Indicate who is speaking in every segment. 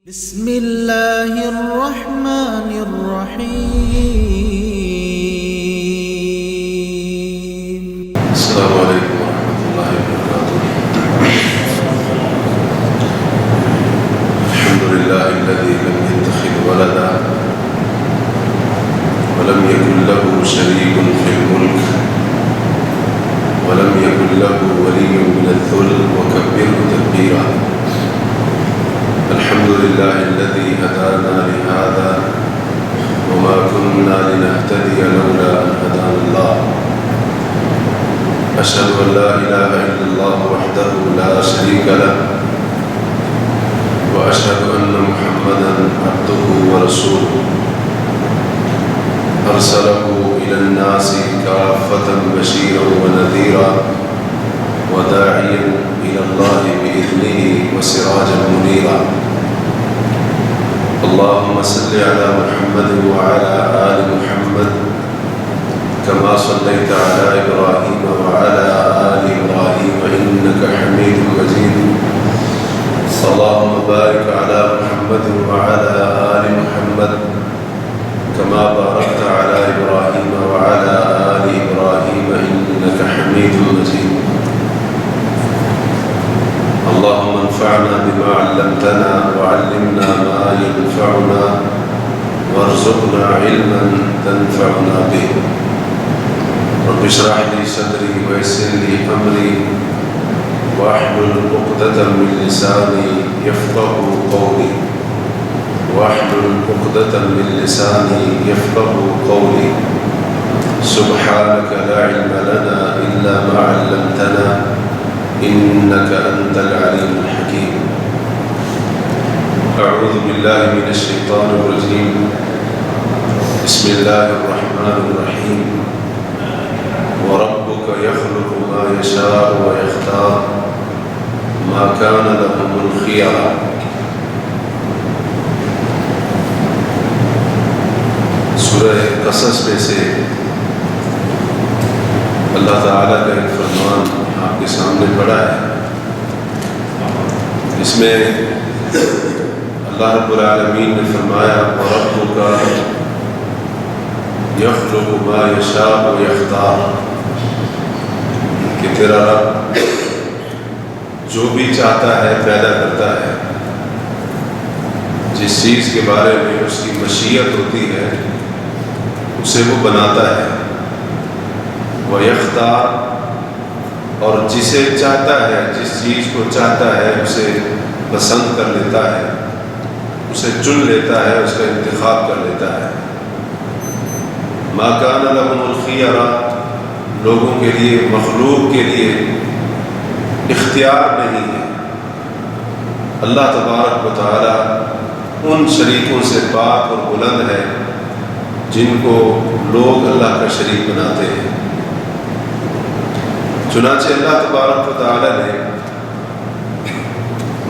Speaker 1: بسم اللہ الرحمن الرحیم۔
Speaker 2: السلام علیکم ورحمۃ اللہ وبرکاتہ۔ الحمد للہ الذی لم يتخذ ولدا ولم يكن له شریک فی الملک ولم يكن له ولی من الذل وکبرہ تکبیرا۔ الحمد لله الذي هدانا لهذا وما كنا لنهتدي لولا أن هدانا الله۔ أشهد أن لا إله إلا الله وحده لا شريك له وأشهد أن محمدا عبده ورسوله أرسله إلى الناس كافة بشيرا ونذيرا وداعيا إلى الله بإذنه وسراجا منيرا۔ اللهم صل على محمد وعلى آل محمد كما صليت على إبراهيم وعلى آل إبراهيم إنك حميد مجيد۔ اللهم بارك على محمد وعلى آل محمد كما باركت على إبراهيم وعلى آل إبراهيم إنك حميد مجيد۔ اللهم انفعنا بما علمتنا وعلمنا ما ينفعنا وارزقنا علما تنفعنا به۔ رب اشرح لي صدري ويسر لي أمري واحلل عقدة من لساني يفقهوا قولي سبحانك لا علم لنا إلا ما علمتنا إنك أنت العليم الحكيم۔ أعوذ بالله من الشيطان الرجيم، بسم الله الرحمن الرحيم۔ وربك يخلق ما يشاء ويختار ما كان لهم الخيرة۔ سورہ قصص میں سے اللہ تعالیٰ کا ایک فرمان آپ کے سامنے پڑا ہے، اس میں اللہ رب العالمین نے فرمایا وَرَبُّكَ يَخْلُقُ مَا يَشَاءُ وَيَخْتَارُ، کہ تیرا رب جو بھی چاہتا ہے پیدا کرتا ہے، جس چیز کے بارے میں اس کی مشیت ہوتی ہے اسے وہ بناتا ہے، وَيَخْتَارُ، اور جسے چاہتا ہے، جس چیز کو چاہتا ہے اسے پسند کر لیتا ہے، اسے چن لیتا ہے، اس کا انتخاب کر لیتا ہے۔ مَا كَانَ لَهُمُ الْخِيَرَةُ، لوگوں کے لیے، مخلوق کے لیے اختیار نہیں ہے۔ اللہ تبارک و تعالی ان شریکوں سے پاک اور بلند ہے جن کو لوگ اللہ کا شریک بناتے ہیں۔ چنانچہ اللہ تبارک و تعالی نے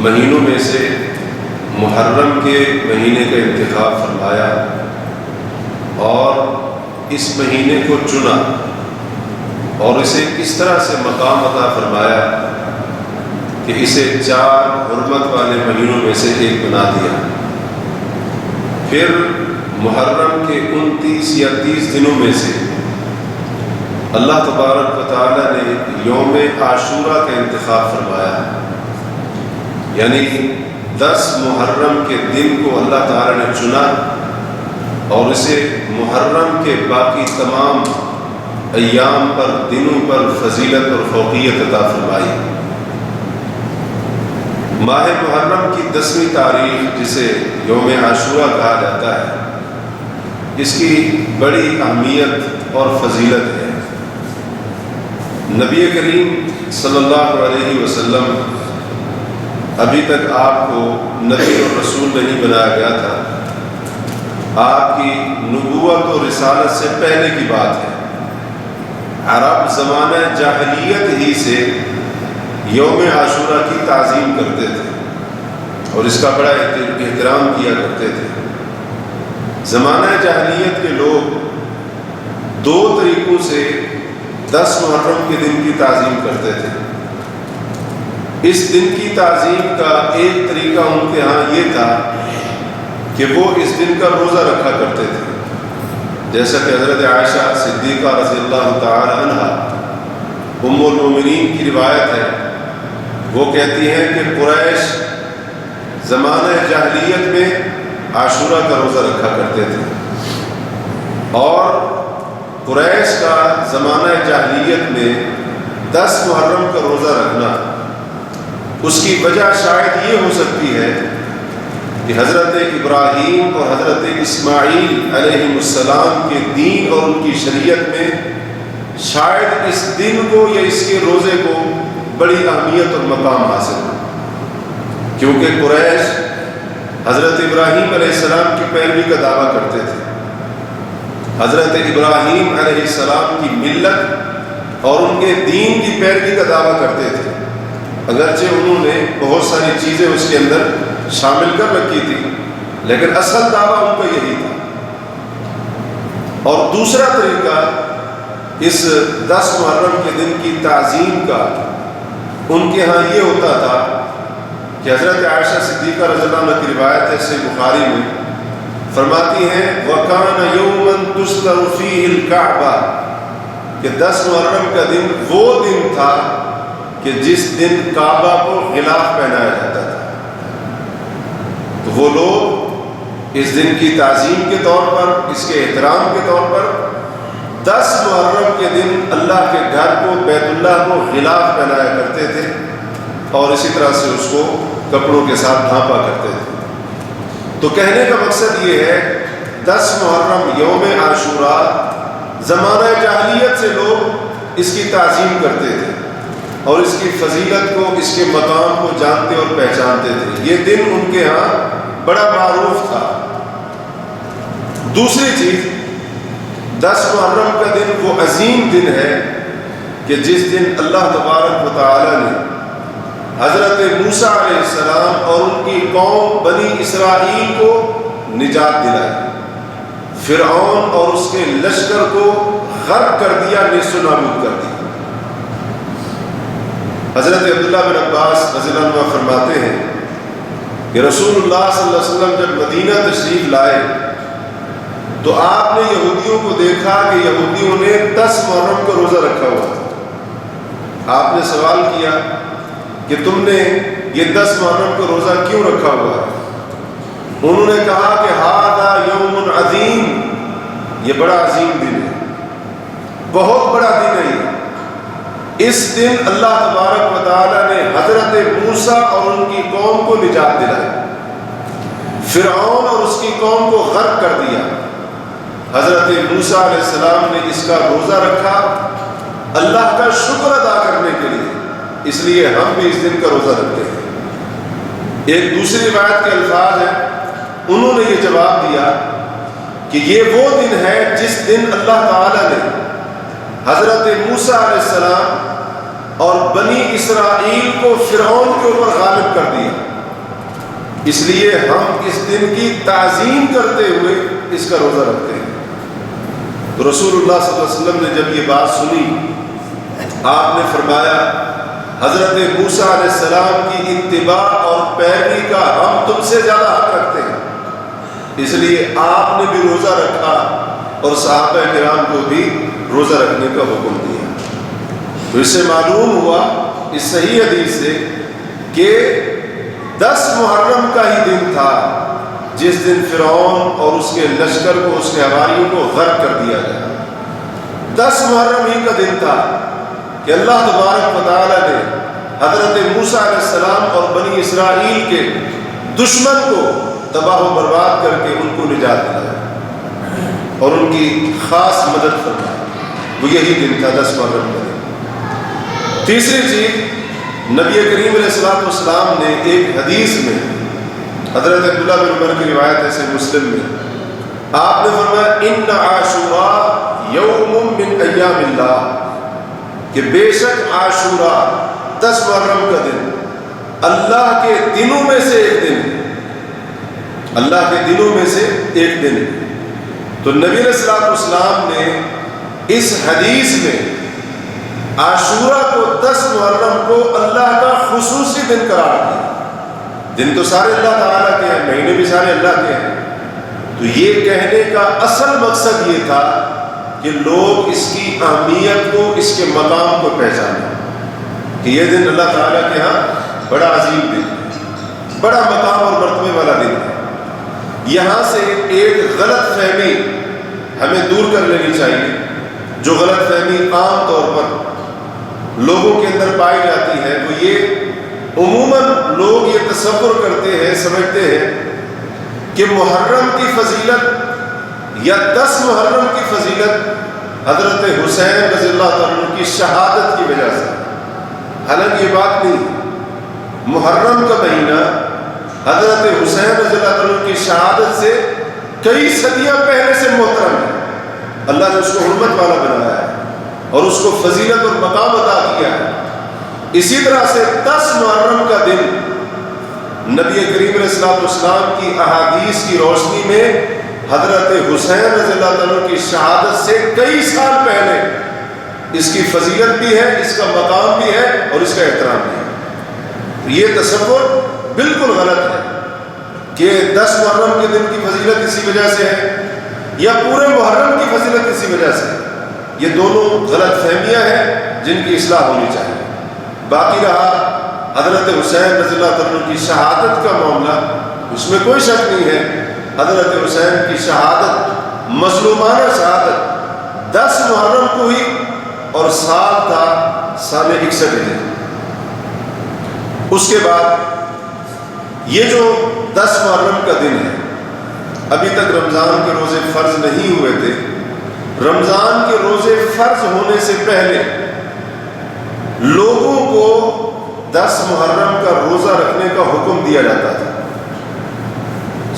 Speaker 2: مہینوں میں سے محرم کے مہینے کا انتخاب فرمایا اور اس مہینے کو چنا اور اسے اس طرح سے مقام عطا فرمایا کہ اسے 4 حرمت والے مہینوں میں سے ایک بنا دیا۔ پھر محرم کے 29 یا 30 دنوں میں سے اللہ تبارک و تعالی نے یوم عاشورہ کا انتخاب فرمایا، یعنی 10 محرم کے دن کو اللہ تعالی نے چنا اور اسے محرم کے باقی تمام ایام پر، دنوں پر فضیلت اور فوقیت عطا فرمائی۔ ماہ محرم کی 10ویں تاریخ جسے یوم عاشورہ کہا جاتا ہے، اس کی بڑی اہمیت اور فضیلت ہے۔ نبی کریم صلی اللہ علیہ وسلم ابھی تک آپ کو نبی اور رسول نہیں بنایا گیا تھا، آپ کی نبوت اور رسالت سے پہلے کی بات ہے۔ عرب زمانہ جاہلیت ہی سے یوم عاشورہ کی تعظیم کرتے تھے اور اس کا بڑا احترام کیا کرتے تھے۔ زمانہ جاہلیت کے لوگ 2 طریقوں سے 10 محرم کے دن کی تعظیم کرتے تھے۔ اس دن کی تعظیم کا ایک طریقہ ان کے ہاں یہ تھا کہ وہ اس دن کا روزہ رکھا کرتے تھے، جیسا کہ حضرت عائشہ صدیقہ رضی اللہ تعالی عنہ ام المومنین کی روایت ہے، وہ کہتی ہیں کہ قریش زمانہ جاہلیت میں عاشورہ کا روزہ رکھا کرتے تھے، اور قریش کا زمانہ جاہلیت میں 10 محرم کا روزہ رکھنا، اس کی وجہ شاید یہ ہو سکتی ہے کہ حضرت ابراہیم اور حضرت اسماعیل علیہ السلام کے دین اور ان کی شریعت میں شاید اس دن کو یا اس کے روزے کو بڑی اہمیت اور مقام حاصل ہو، کیونکہ قریش حضرت ابراہیم علیہ السلام کی پیروی کا دعویٰ کرتے تھے، حضرت ابراہیم علیہ السلام کی ملت اور ان کے دین کی پیروی کا دعویٰ کرتے تھے، اگرچہ انہوں نے بہت ساری چیزیں اس کے اندر شامل کر رکھی تھی، لیکن اصل دعویٰ ان کا یہی تھا۔ اور دوسرا طریقہ اس 10 محرم کے دن کی تعظیم کا ان کے ہاں یہ ہوتا تھا کہ حضرت عائشہ صدیقہ رضی اللہ عنہ کی روایت ہے صحیح بخاری میں، فرماتی ہیں وَكَانَ يَوْمًا تُسْتَرُ فِيهِ الْكَعْبَةِ کہ 10 محرم کا دن وہ دن تھا کہ جس دن کعبہ کو غلاف پہنایا جاتا تھا، تو وہ لوگ اس دن کی تعظیم کے طور پر، اس کے احترام کے طور پر 10 محرم کے دن اللہ کے گھر کو، بیت اللہ کو غلاف پہنایا کرتے تھے، اور اسی طرح سے اس کو کپڑوں کے ساتھ ڈھانپا کرتے تھے۔ تو کہنے کا مقصد یہ ہے 10 محرم یوم عاشوراء زمانہ جاہلیت سے لوگ اس کی تعظیم کرتے تھے اور اس کی فضیلت کو، اس کے مقام کو جانتے اور پہچانتے تھے، یہ دن ان کے ہاں بڑا معروف تھا۔ دوسری چیز، 10 محرم کا دن وہ عظیم دن ہے کہ جس دن اللہ تبارک و تعالی نے حضرت موسیٰ علیہ السلام اور ان کی قوم بنی اسرائیل کو نجات دلائی، فرعون اور اس کے لشکر کو غرق کر دیا، نیست و نابود کر دیا۔ حضرت عبداللہ بن عباس رضی اللہ عنہ فرماتے ہیں کہ رسول اللہ صلی اللہ علیہ وسلم جب مدینہ تشریف لائے تو آپ نے یہودیوں کو دیکھا کہ یہودیوں نے 10 محرم کا روزہ رکھا ہوا تھا۔ آپ نے سوال کیا کہ تم نے یہ 10 محرم کا روزہ کیوں رکھا ہوا ہے؟ انہوں نے کہا کہ ھذا یوم عظیم، یہ بڑا عظیم دن ہے، بہت بڑا دن ہے یہ۔ اس دن اللہ تبارک و تعالی نے حضرت موسیٰ اور ان کی قوم کو نجات دلائی، فرعون اور اس کی قوم کو غرق کر دیا۔ حضرت موسیٰ علیہ السلام نے اس کا روزہ رکھا اللہ کا شکر ادا کرنے کے لیے، اس لیے ہم بھی اس دن کا روزہ رکھتے ہیں۔ ایک دوسری روایت کے الفاظ ہیں، انہوں نے یہ جواب دیا کہ یہ وہ دن ہے جس دن اللہ تعالی نے حضرت موسیٰ علیہ السلام اور بنی اسرائیل کو فرعون کے اوپر غالب کر دیا، اس لیے ہم اس دن کی تعظیم کرتے ہوئے اس کا روزہ رکھتے ہیں۔ تو رسول اللہ صلی اللہ علیہ وسلم نے جب یہ بات سنی، آپ نے فرمایا حضرت موسیٰ علیہ السلام کی اتباع اور پیروی کا ہم تم سے زیادہ حق رکھتے ہیں، اس لیے آپ نے بھی روزہ رکھا اور صحابہ کرام کو بھی روزہ رکھنے کا حکم دیا۔ تو اس سے معلوم ہوا اس صحیح حدیث سے کہ 10 محرم کا ہی دن تھا جس دن فرعون اور اس کے لشکر کو، اس کے حواریوں کو غرق کر دیا گیا۔ 10 محرم ہی کا دن تھا کہ اللہ تبارک و تعالی نے حضرت موسیٰ علیہ السلام اور بنی اسرائیل کے دشمن کو تباہ و برباد کر کے ان کو نجات دلایا اور ان کی خاص مدد فرمائی، وہ یہی دن تھا 10 محرم کا دن۔ تیسری چیز، نبی کریم علیہ الصلوۃ والسلام نے ایک حدیث میں، حضرت عبداللہ بن عمر کی روایت ہے صحیح مسلم میں، آپ نے فرمایا ان عاشوراء یوم من ایام اللہ، کہ بے شک عاشوراء 10 محرم کا دن اللہ کے دنوں میں سے ایک دن، اللہ کے دنوں میں سے ایک دن۔ تو نبی علیہ الصلوۃ والسلام نے اس حدیث میں عاشورہ کو 10 محرم کو اللہ کا خصوصی دن قرار دیا۔ دن تو سارے اللہ تعالیٰ کے ہیں، مہینے بھی سارے اللہ کے ہیں، تو یہ کہنے کا اصل مقصد یہ تھا کہ لوگ اس کی اہمیت کو، اس کے مقام کو پہچانیں کہ یہ دن اللہ تعالیٰ کے ہاں بڑا عظیم دن ہے، بڑا مقام اور مرتبے والا دن ہے۔ یہاں سے ایک غلط فہمی ہمیں دور کر لینی چاہیے، جو غلط فہمی عام طور پر لوگوں کے اندر پائی جاتی ہے، وہ یہ عموماً لوگ یہ تصور کرتے ہیں، سمجھتے ہیں کہ محرم کی فضیلت یا 10 محرم کی فضیلت حضرت حسین رضی اللہ عنہ کی شہادت کی وجہ سے، حالانکہ یہ بات نہیں۔ محرم کا مہینہ حضرت حسین رضی اللہ عنہ کی شہادت سے کئی صدیاں پہلے سے محترم ہے، اللہ نے اس کو حرمت والا بنایا ہے اور اس کو فضیلت اور مقام عطا کیا ہے۔ اسی طرح سے 10 محرم کا دن نبی کریم علیہ السلام کی احادیث کی روشنی میں حضرت حسین رضی اللہ عنہ کی شہادت سے کئی سال پہلے اس کی فضیلت بھی ہے، اس کا مقام بھی ہے اور اس کا احترام بھی ہے۔ یہ تصور بالکل غلط ہے کہ 10 محرم کے دن کی فضیلت اسی وجہ سے ہے یا پورے محرم کی فضیلت اسی وجہ سے ہے۔ یہ دونوں غلط فہمیاں ہیں جن کی اصلاح ہونی چاہیے۔ باقی رہا حضرت حسین رضی اللہ عنہ کی شہادت کا معاملہ، اس میں کوئی شک نہیں ہے، حضرت حسین کی شہادت مظلومانہ شہادت 10 محرم کو ہی، اور سال تھا سال 61 ہے۔ اس کے بعد یہ جو 10 محرم کا دن ہے، ابھی تک رمضان کے روزے فرض نہیں ہوئے تھے۔ رمضان کے روزے فرض ہونے سے پہلے لوگوں کو 10 محرم کا روزہ رکھنے کا حکم دیا جاتا تھا۔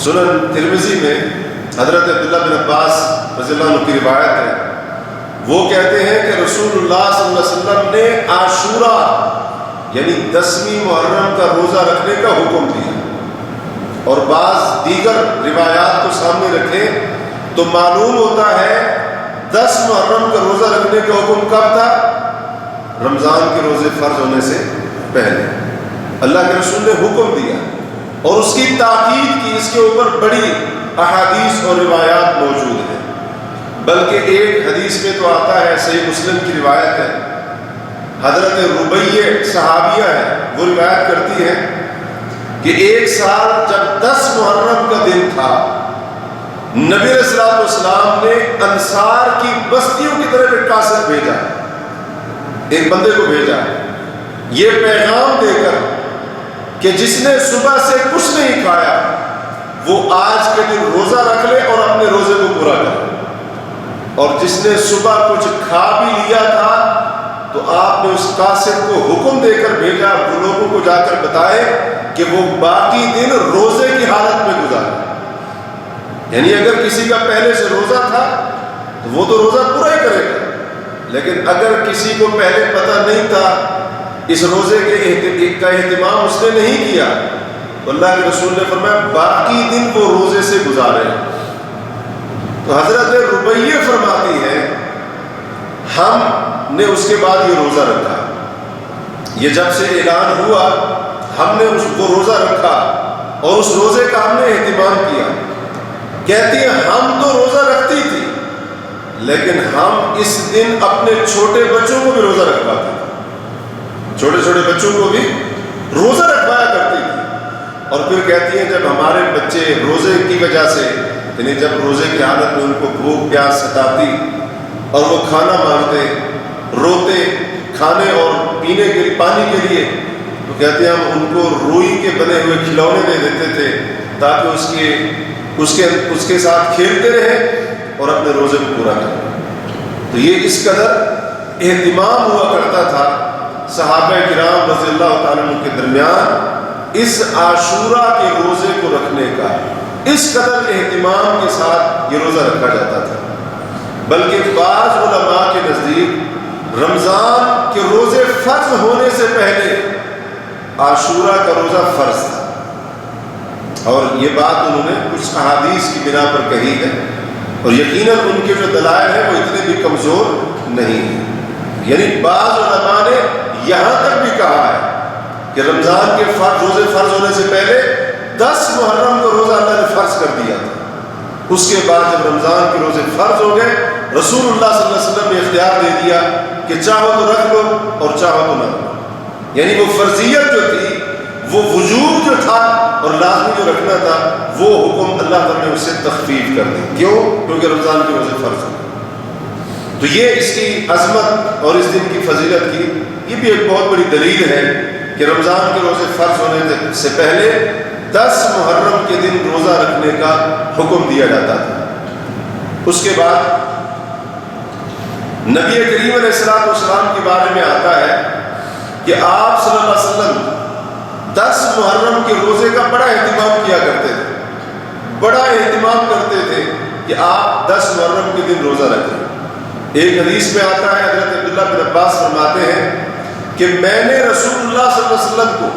Speaker 2: سنن ترمذی میں حضرت عبداللہ بن عباس رضی اللہ عنہ کی روایت ہے، وہ کہتے ہیں کہ رسول اللہ صلی اللہ علیہ وسلم نے عاشورہ یعنی 10ویں محرم کا روزہ رکھنے کا حکم دیا، اور بعض دیگر روایات کو سامنے رکھیں تو معلوم ہوتا ہے 10 محرم کا روزہ رکھنے کا حکم کب تھا؟ رمضان کے روزے فرض ہونے سے پہلے اللہ کے رسول نے حکم دیا اور اس کی تاکید کی، اس کے اوپر بڑی احادیث اور روایات موجود ہیں۔ بلکہ ایک حدیث میں تو آتا ہے، صحیح مسلم کی روایت ہے، حضرت ربیہ صحابیہ ہے، وہ روایت کرتی ہے کہ ایک سال جب 10 محرم کا دن تھا، نبی علیہ السلام نے انصار کی بستیوں کی طرف ایک قاصد بھیجا، ایک بندے کو بھیجا یہ پیغام دے کر کہ جس نے صبح سے کچھ نہیں کھایا وہ آج کے دن روزہ رکھ لے اور اپنے روزے کو پورا کرے، اور جس نے صبح کچھ کھا بھی لیا تھا تو آپ نے اس قاصد کو حکم دے کر بھیجا وہ لوگوں کو جا کر بتائے کہ وہ باقی دن روزے کی حالت میں گزارے۔ یعنی اگر کسی کا پہلے سے روزہ تھا تو وہ تو روزہ پورا ہی کرے گا، لیکن اگر کسی کو پہلے پتہ نہیں تھا، اس روزے کا اہتمام اس نے نہیں کیا، تو اللہ کے رسول نے فرمایا باقی دن وہ روزے سے گزارے۔ تو حضرت ربیہ فرماتی ہے ہم نے اس کے بعد یہ روزہ رکھا، یہ جب سے اعلان ہوا ہم نے اس کو روزہ رکھا اور اس روزے کا ہم نے اہتمام کیا۔ کہتی ہیں ہم تو روزہ رکھتی تھی لیکن ہم اس دن اپنے چھوٹے بچوں کو بھی روزہ رکھواتے تھے، چھوٹے چھوٹے بچوں کو بھی روزہ رکھوایا کرتی تھی۔ اور پھر کہتی ہیں جب ہمارے بچے روزے کی وجہ سے، یعنی جب روزے کی حالت میں ان کو بھوک پیاس ستاتی اور وہ کھانا مانگتے، روتے کھانے اور پینے کے لیے، پانی کے لیے، تو کہتے ہیں ہم ان کو روئی کے بنے ہوئے کھلونے دے دیتے تھے تاکہ اس کے ساتھ کھیلتے رہیں اور اپنے روزے کو پورا کریں۔ تو یہ اس قدر اہتمام ہوا کرتا تھا صحابہ کرام رضی اللہ تعالیٰ عنہ کے درمیان اس عاشورہ کے روزے کو رکھنے کا، اس قدر اہتمام کے ساتھ یہ روزہ رکھا جاتا تھا۔ بلکہ بعض علماء کے نزدیک رمضان کے روزے فرض ہونے سے پہلے عاشورہ کا روزہ فرض تھا، اور یہ بات انہوں نے کچھ احادیث کی بنا پر کہی ہے، اور یقیناً ان کے جو دلائل ہیں وہ اتنے بھی کمزور نہیں ہیں۔ یعنی بعض علماء نے یہاں تک بھی کہا ہے کہ رمضان کے روزے فرض ہونے سے پہلے 10 محرم کو روزہ اللہ نے فرض کر دیا تھا. اس کے بعد جب رمضان کے روزے فرض ہو گئے رسول اللہ صلی اللہ علیہ وسلم نے اختیار دے دیا کہ چاہو تو رکھ لو اور چاہو تو نہ رکھو. یعنی وہ فرضیت جو تھی، وہ وجوب جو تھا اور لازمی جو رکھنا تھا، وہ حکم اللہ تعالیٰ نے اسے تخفیف کر دی. کیوں؟ کیونکہ رمضان کے روزے فرض ہو. تو یہ اس کی عظمت اور اس دن کی فضیلت کی یہ بھی ایک بہت بڑی دلیل ہے کہ رمضان کے روزے فرض ہونے سے پہلے 10 محرم کے دن روزہ رکھنے کا حکم دیا جاتا تھا. اس کے بعد نبی کریم علیہ السلام کے بارے میں آتا ہے کہ آپ صلی اللہ علیہ وسلم 10 محرم کے روزے کا بڑا اہتمام کیا کرتے تھے. بڑا اہتمام کرتے تھے کہ آپ 10 محرم کے دن روزہ رکھیں. ایک حدیث میں آتا ہے، حضرت عبداللہ بن عباس فرماتے ہیں کہ میں نے رسول اللہ صلی اللہ علیہ وسلم کو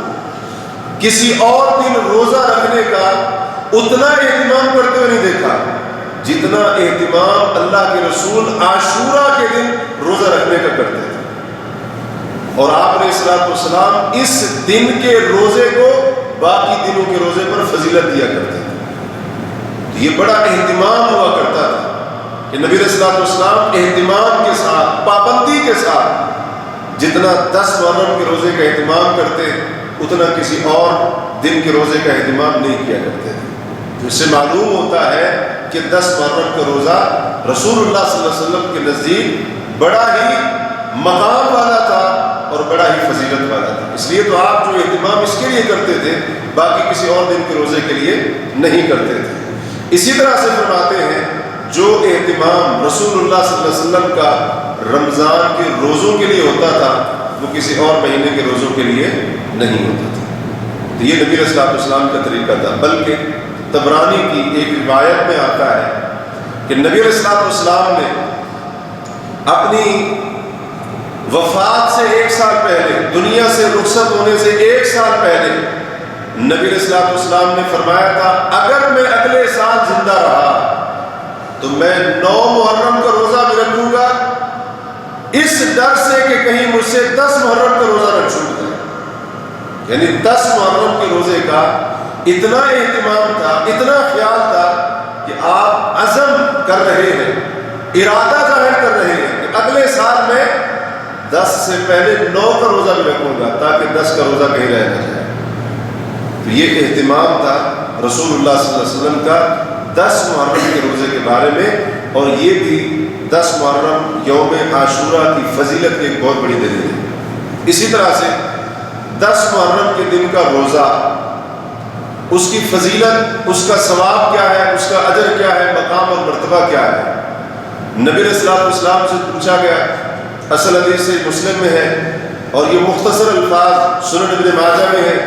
Speaker 2: کسی اور دن روزہ رکھنے کا اتنا اہتمام کرتے ہوئے نہیں دیکھا جتنا اہتمام اللہ کے رسول عاشورہ کے دن روزہ رکھنے کا کرتے تھے. اور آپ علیہ السلام اس دن کے روزے کو باقی دنوں کے روزے پر فضیلت دیا کرتے تھے. یہ بڑا اہتمام ہوا کرتا تھا کہ نبی علیہ السلام اہتمام کے ساتھ، پابندی کے ساتھ جتنا 10 محرم کے روزے کا اہتمام کرتے اتنا کسی اور دن کے روزے کا اہتمام نہیں کیا کرتے تھے. تو اس سے معلوم ہوتا ہے کہ 10 محرم کا روزہ رسول اللہ صلی اللہ علیہ وسلم کے نزدیک بڑا ہی مقام والا تھا اور بڑا ہی فضیلت والا تھا. اس لیے تو آپ جو اہتمام اس کے لیے کرتے تھے باقی کسی اور دن کے روزے کے لیے نہیں کرتے تھے. اسی طرح سے فرماتے ہیں جو اہتمام رسول اللہ صلی اللہ علیہ وسلم کا رمضان کے روزوں کے لیے ہوتا تھا وہ کسی اور مہینے کے روزوں کے لیے نہیں ہوتا تھا. تو یہ نبی علیہ السلام کا طریقہ تھا. بلکہ طبرانی کی ایک روایت میں آتا ہے کہ نبی علیہ السلام نے اپنی وفات سے 1 سال پہلے، دنیا سے رخصت ہونے سے 1 سال پہلے نبی علیہ السلام نے فرمایا تھا اگر میں اگلے سال زندہ رہا تو میں 9 محرم کا روزہ بھی رکھوں گا اس ڈر سے کہ کہیں مجھ سے 10 محرم کا روزہ نہ چھوٹ جائے. یعنی 10 محرم کے روزے کا اتنا اہتمام تھا، اتنا خیال تھا کہ آپ عزم کر رہے ہیں، ارادہ ظاہر کر رہے ہیں کہ اگلے سال میں 10 سے پہلے 9 کا روزہ بھی رکھوں گا تاکہ 10 کا روزہ کہیں رہ نہ جائے. تو یہ اہتمام تھا رسول اللہ صلی اللہ علیہ وسلم کا 10 محرم کے روزے کے بارے میں. اور یہ بھی 10 محرم یوم عاشورہ کی فضیلت کی ایک بہت بڑی دلیل ہے. اسی طرح سے 10 محرم کے دن کا روزہ، اس کی فضیلت، اس کا ثواب کیا ہے، اس کا اجر کیا ہے، مقام اور مرتبہ کیا ہے. نبی علیہ السلام سے پوچھا گیا، اصل حدیث سے مسلم میں ہے اور یہ مختصر الفاظ سنن ابن ماجہ میں ہے.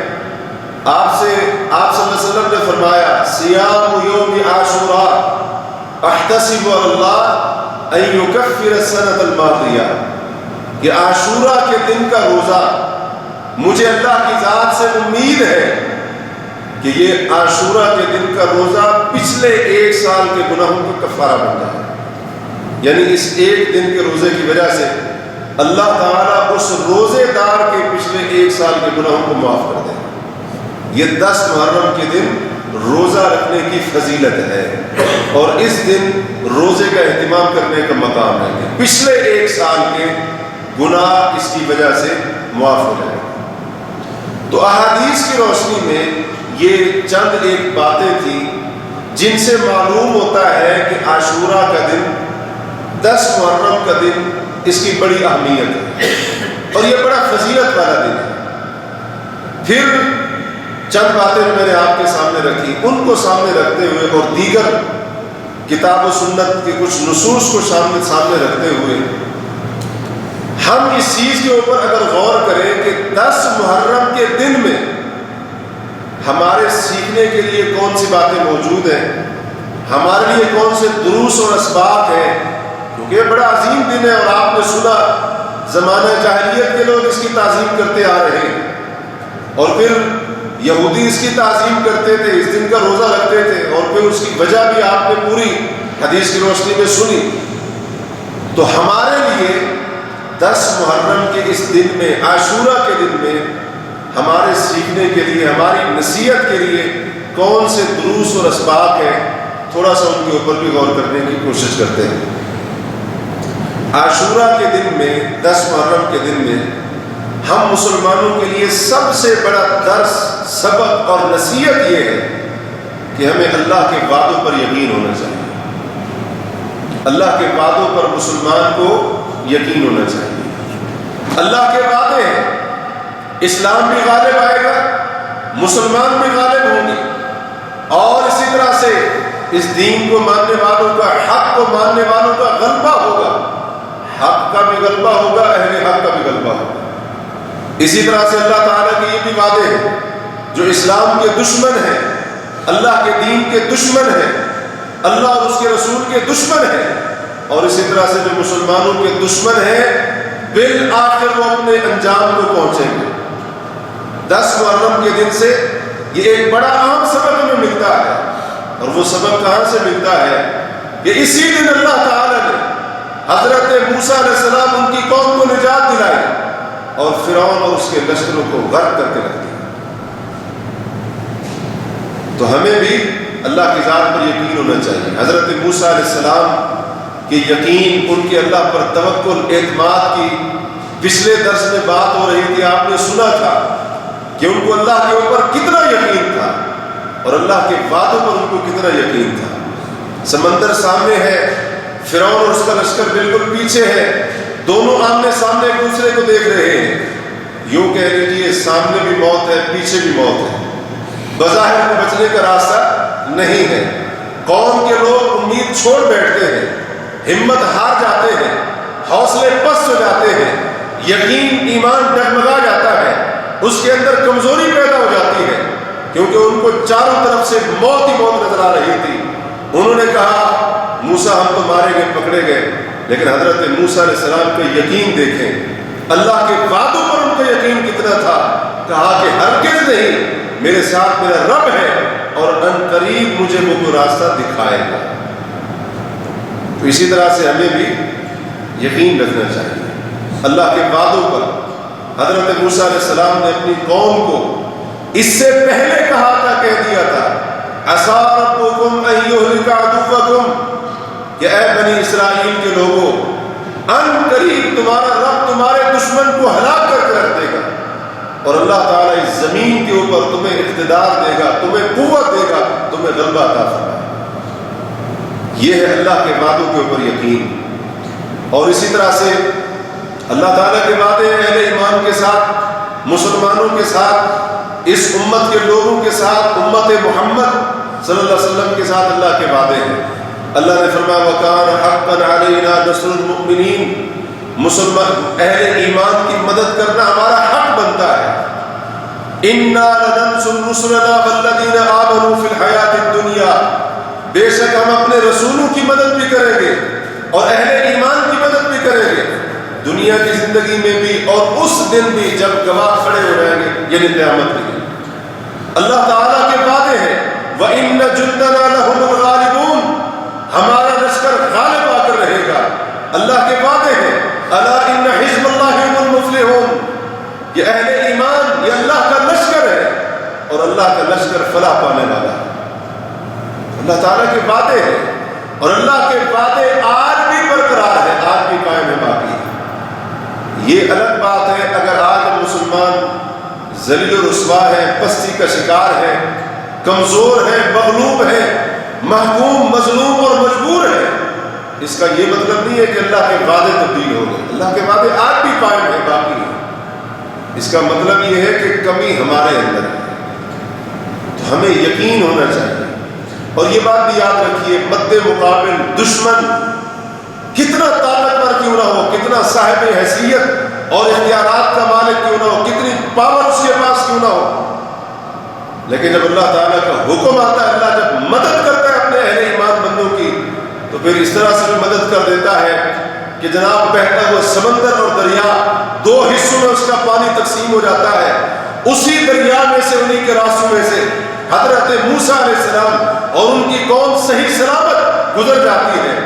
Speaker 2: آپ صلی اللہ علیہ وسلم نے فرمایا صیام یوم عاشوراء احتسب اللہ ان یکفر السنۃ الماضیہ، یہ عاشوراء کے دن کا روزہ مجھے اللہ کی ذات سے امید ہے کہ یہ عاشوراء کے دن کا روزہ پچھلے 1 سال کے گناہوں کا کفارہ بن جائے. یعنی اس ایک دن کے روزے کی وجہ سے اللہ تعالیٰ اس روزے دار کے پچھلے 1 سال کے گناہوں کو معاف کر دے. یہ 10 محرم کے دن روزہ رکھنے کی فضیلت ہے اور اس دن روزے کا اہتمام کرنے کا مقام ہے کہ پچھلے 1 سال کے گناہ اس کی وجہ سے معاف ہو جائے. تو احادیث کی روشنی میں یہ چند ایک باتیں تھیں جن سے معلوم ہوتا ہے کہ عاشوراء کا دن، 10 محرم کا دن، اس کی بڑی اہمیت ہے اور یہ بڑا فضیلت والا دن ہے. پھر چند باتیں میں نے آپ کے سامنے رکھی، ان کو سامنے رکھتے ہوئے اور دیگر کتاب و سنت کے کچھ نصوص کو سامنے رکھتے ہوئے ہم اس چیز کے اوپر اگر غور کریں کہ 10 محرم کے دن میں ہمارے سیکھنے کے لیے کون سی باتیں موجود ہیں، ہمارے لیے کون سے دروس اور اسباق ہیں، کیونکہ یہ بڑا عظیم دن ہے اور آپ نے سنا زمانہ جاہلیت کے لوگ اس کی تعظیم کرتے آ رہے ہیں اور پھر یہودی اس کی تعظیم کرتے تھے، اس دن کا روزہ رکھتے تھے اور پھر اس کی وجہ بھی آپ نے پوری حدیث کی روشنی میں سنی. تو ہمارے لیے 10 محرم کے اس دن میں، عاشورہ کے دن میں، ہمارے سیکھنے کے لیے، ہماری نصیحت کے لیے کون سے دروس اور اسباق ہیں، تھوڑا سا ان کے اوپر بھی غور کرنے کی کوشش کرتے ہیں۔ عاشورہ کے دن میں، 10 محرم کے دن میں، ہم مسلمانوں کے لیے سب سے بڑا درس، سبق اور نصیحت یہ ہے کہ ہمیں اللہ کے وعدوں پر یقین ہونا چاہیے۔ اللہ کے وعدوں پر مسلمان کو یقین ہونا چاہیے۔ اللہ کے وعدے ہیں، اسلام بھی غالب آئے گا، مسلمان بھی غالب ہوں گے، اور اسی طرح سے اس دین کو ماننے والوں کا، حق کو ماننے والوں کا غلبہ ہوگا، حق کا بھی غلبہ ہوگا، اہل حق کا بھی غلبہ ہوگا۔ اسی طرح سے اللہ تعالیٰ کے یہ بھی وعدے ہیں، جو اسلام کے دشمن ہیں، اللہ کے دین کے دشمن ہیں، اللہ اور اس کے رسول کے دشمن ہیں، اور اسی طرح سے جو مسلمانوں کے دشمن ہیں، بالآخر وہ اپنے انجام کو پہنچیں گے۔ 10 محرم کے دن سے یہ ایک بڑا اہم سبق ہمیں ملتا ہے، اور وہ سبق کہاں سے ملتا ہے کہ اسی دن اللہ تعالیٰ نے حضرت موسیٰ علیہ السلام ان کی قوم کو نجات دلائی اور فرعون اور اس کے لشکروں کو غرق کر کے رکھ دیا۔ تو ہمیں بھی اللہ کی ذات پر یقین ہونا چاہیے۔ حضرت موسیٰ علیہ السلام کے یقین، ان کے اللہ پر توکل، اعتماد کی پچھلے درس میں بات ہو رہی تھی، آپ نے سنا تھا کہ ان کو اللہ کے اوپر کتنا یقین تھا اور اللہ کے وعدوں پر ان کو کتنا یقین تھا۔ سمندر سامنے ہے، فرعون اور اس کا لشکر بالکل پیچھے ہے، دونوں آمنے سامنے ایک دوسرے کو دیکھ رہے ہیں، یوں کہہ لیجیے سامنے بھی موت ہے، پیچھے بھی موت ہے، بظاہر بچنے کا راستہ نہیں ہے۔ قوم کے لوگ امید چھوڑ بیٹھتے ہیں، ہمت ہار جاتے ہیں، حوصلے پست ہو جاتے ہیں، یقین، ایمان ڈگمگا جاتا ہے، اس کے اندر کمزوری پیدا ہو جاتی ہے، کیونکہ ان کو چاروں طرف سے موت ہی موت نظر آ رہی تھی۔ انہوں نے کہا موسیٰ ہم تو مارے گئے، پکڑے گئے، لیکن حضرت موسیٰ علیہ السلام کا یقین دیکھیں، اللہ کے وعدوں پر ان کا یقین کتنا تھا۔ کہا کہ ہرگز نہیں، میرے ساتھ میرا رب ہے اور ان قریب مجھے وہ راستہ دکھائے گا۔ تو اسی طرح سے ہمیں بھی یقین رکھنا چاہیے اللہ کے وعدوں پر۔ حضرت موسیٰ علیہ السلام نے اپنی قوم کو اس سے پہلے کہا تھا، کہہ دیا تھا، عَسَىٰ رَبُّكُمْ أَن يُهْلِكَ عَدُوَّكُمْ، کہ اے بنی اسرائیل کے لوگوں، ان قریب تمہارا رب تمہارے دشمن کو ہلاک کر کے رکھ دے گا، اور اللہ تعالیٰ اس زمین کے اوپر تمہیں اقتدار دے گا، تمہیں قوت دے گا، تمہیں غلبہ عطا فرمائے گا۔ یہ ہے اللہ کے وعدوں کے اوپر یقین۔ اور اسی طرح سے اللہ تعالیٰ کے وعدے اہل ایمان کے ساتھ، مسلمانوں کے ساتھ، اس امت کے لوگوں کے ساتھ، امت محمد صلی اللہ علیہ وسلم کے ساتھ اللہ کے وعدے ہیں۔ اللہ نے فرمایا وَكَانَ حَقًّا عَلَيْنَا نَصْرُ الْمُؤْمِنِينَ، مسلمان اہل ایمان کی مدد کرنا ہمارا حق بنتا ہے۔ إِنَّا لَنَنصُرُ رُسُلَنَا وَالَّذِينَ آمَنُوا فِي الْحَيَاةِ الدُّنْيَا، بے شک ہم اپنے رسولوں کی مدد بھی کریں گے اور اہل ایمان کی مدد بھی کریں گے، دنیا کی زندگی میں بھی اور اس دن بھی جب گواہ کھڑے ہو جائیں گے، یعنی قیامت کے دن۔ اللہ تعالیٰ کے وعدے ہیں وَإِنَّ جُندَنَا لَهُمُ الْغَالِبُونَ، ہمارا لشکر غالب آ کر رہے گا۔ اللہ کے وعدے ہیں أَلَا إِنَّ حِزْبَ اللَّهِ هُمُ الْمُفْلِحُونَ، یہ اہل ایمان، یہ اللہ کا لشکر ہے اور اللہ کا لشکر فلاح پانے والا ہے۔ اللہ تعالیٰ کے وعدے ہیں اور اللہ کے وعدے آج بھی برقرار ہے، آج بھی قائم ہے، باقی ہے۔ یہ الگ بات ہے اگر آج مسلمان ذلیل و رسوا ہے، پستی کا شکار ہے، کمزور ہے، مغلوب ہے، محکوم، مظلوم اور مجبور ہے، اس کا یہ مطلب نہیں ہے کہ اللہ کے وعدے تبدیل ہو گئے۔ اللہ کے وعدے آج بھی قائم ہے، باقی ہے۔ اس کا مطلب یہ ہے کہ کمی ہمارے اندر ہے، تو ہمیں یقین ہونا چاہیے۔ اور یہ بات بھی یاد رکھیے، مد مقابل دشمن کتنا طاقتور کیوں نہ ہو، کتنا صاحب حیثیت اور اختیارات کا مالک کیوں نہ ہو، کتنی پاور اس کے پاس کیوں نہ ہو، لیکن جب اللہ تعالیٰ کا حکم آتا ہے، اللہ جب مدد کرتا ہے اپنے اہل ایمان بندوں کی، تو پھر اس طرح سے بھی مدد کر دیتا ہے کہ جناب بہتا ہوا سمندر اور دریا دو حصوں میں اس کا پانی تقسیم ہو جاتا ہے، اسی دریا میں سے، انہی کے راستوں میں سے حضرت موسیٰ علیہ السلام اور ان کی قوم صحیح سلامت گزر جاتی ہے۔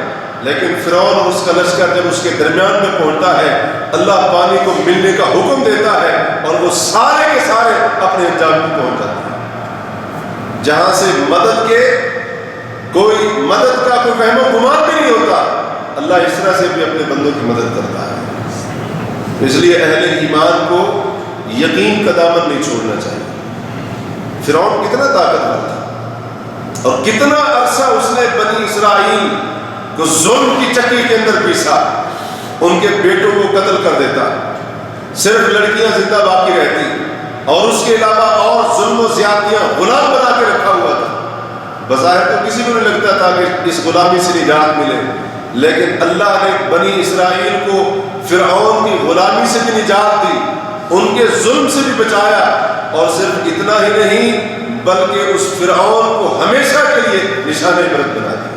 Speaker 2: لیکن فرعون اور اس کا لشکر جب اس کے درمیان میں پہنچتا ہے، اللہ پانی کو ملنے کا حکم دیتا ہے اور وہ سارے کے سارے اپنے انجام کو پہنچ جاتے ہیں۔ جہاں سے مدد کا کوئی فہم و گمان بھی نہیں ہوتا، اللہ اس طرح سے بھی اپنے بندوں کی مدد کرتا ہے۔ اس لیے اہل ایمان کو یقین کا دامن نہیں چھوڑنا چاہیے۔ فرعون کتنا طاقتور تھا اور کتنا عرصہ اس نے بنی اسرائیل کو ظلم کی چکی کے اندر پیسا، ان کے بیٹوں کو قتل کر دیتا، صرف لڑکیاں زندہ باقی رہتی، اور اس کے علاوہ اور ظلم و زیادتیاں غلام بنا کے رکھا ہوا تھا۔ بظاہر تو کسی کو نہیں لگتا تھا کہ اس غلامی سے نجات ملے، لیکن اللہ نے بنی اسرائیل کو فرعون کی غلامی سے بھی نجات دی، ان کے ظلم سے بھی بچایا، اور صرف اتنا ہی نہیں بلکہ اس فرعون کو ہمیشہ کے لیے نشان عبرت بنا دیا۔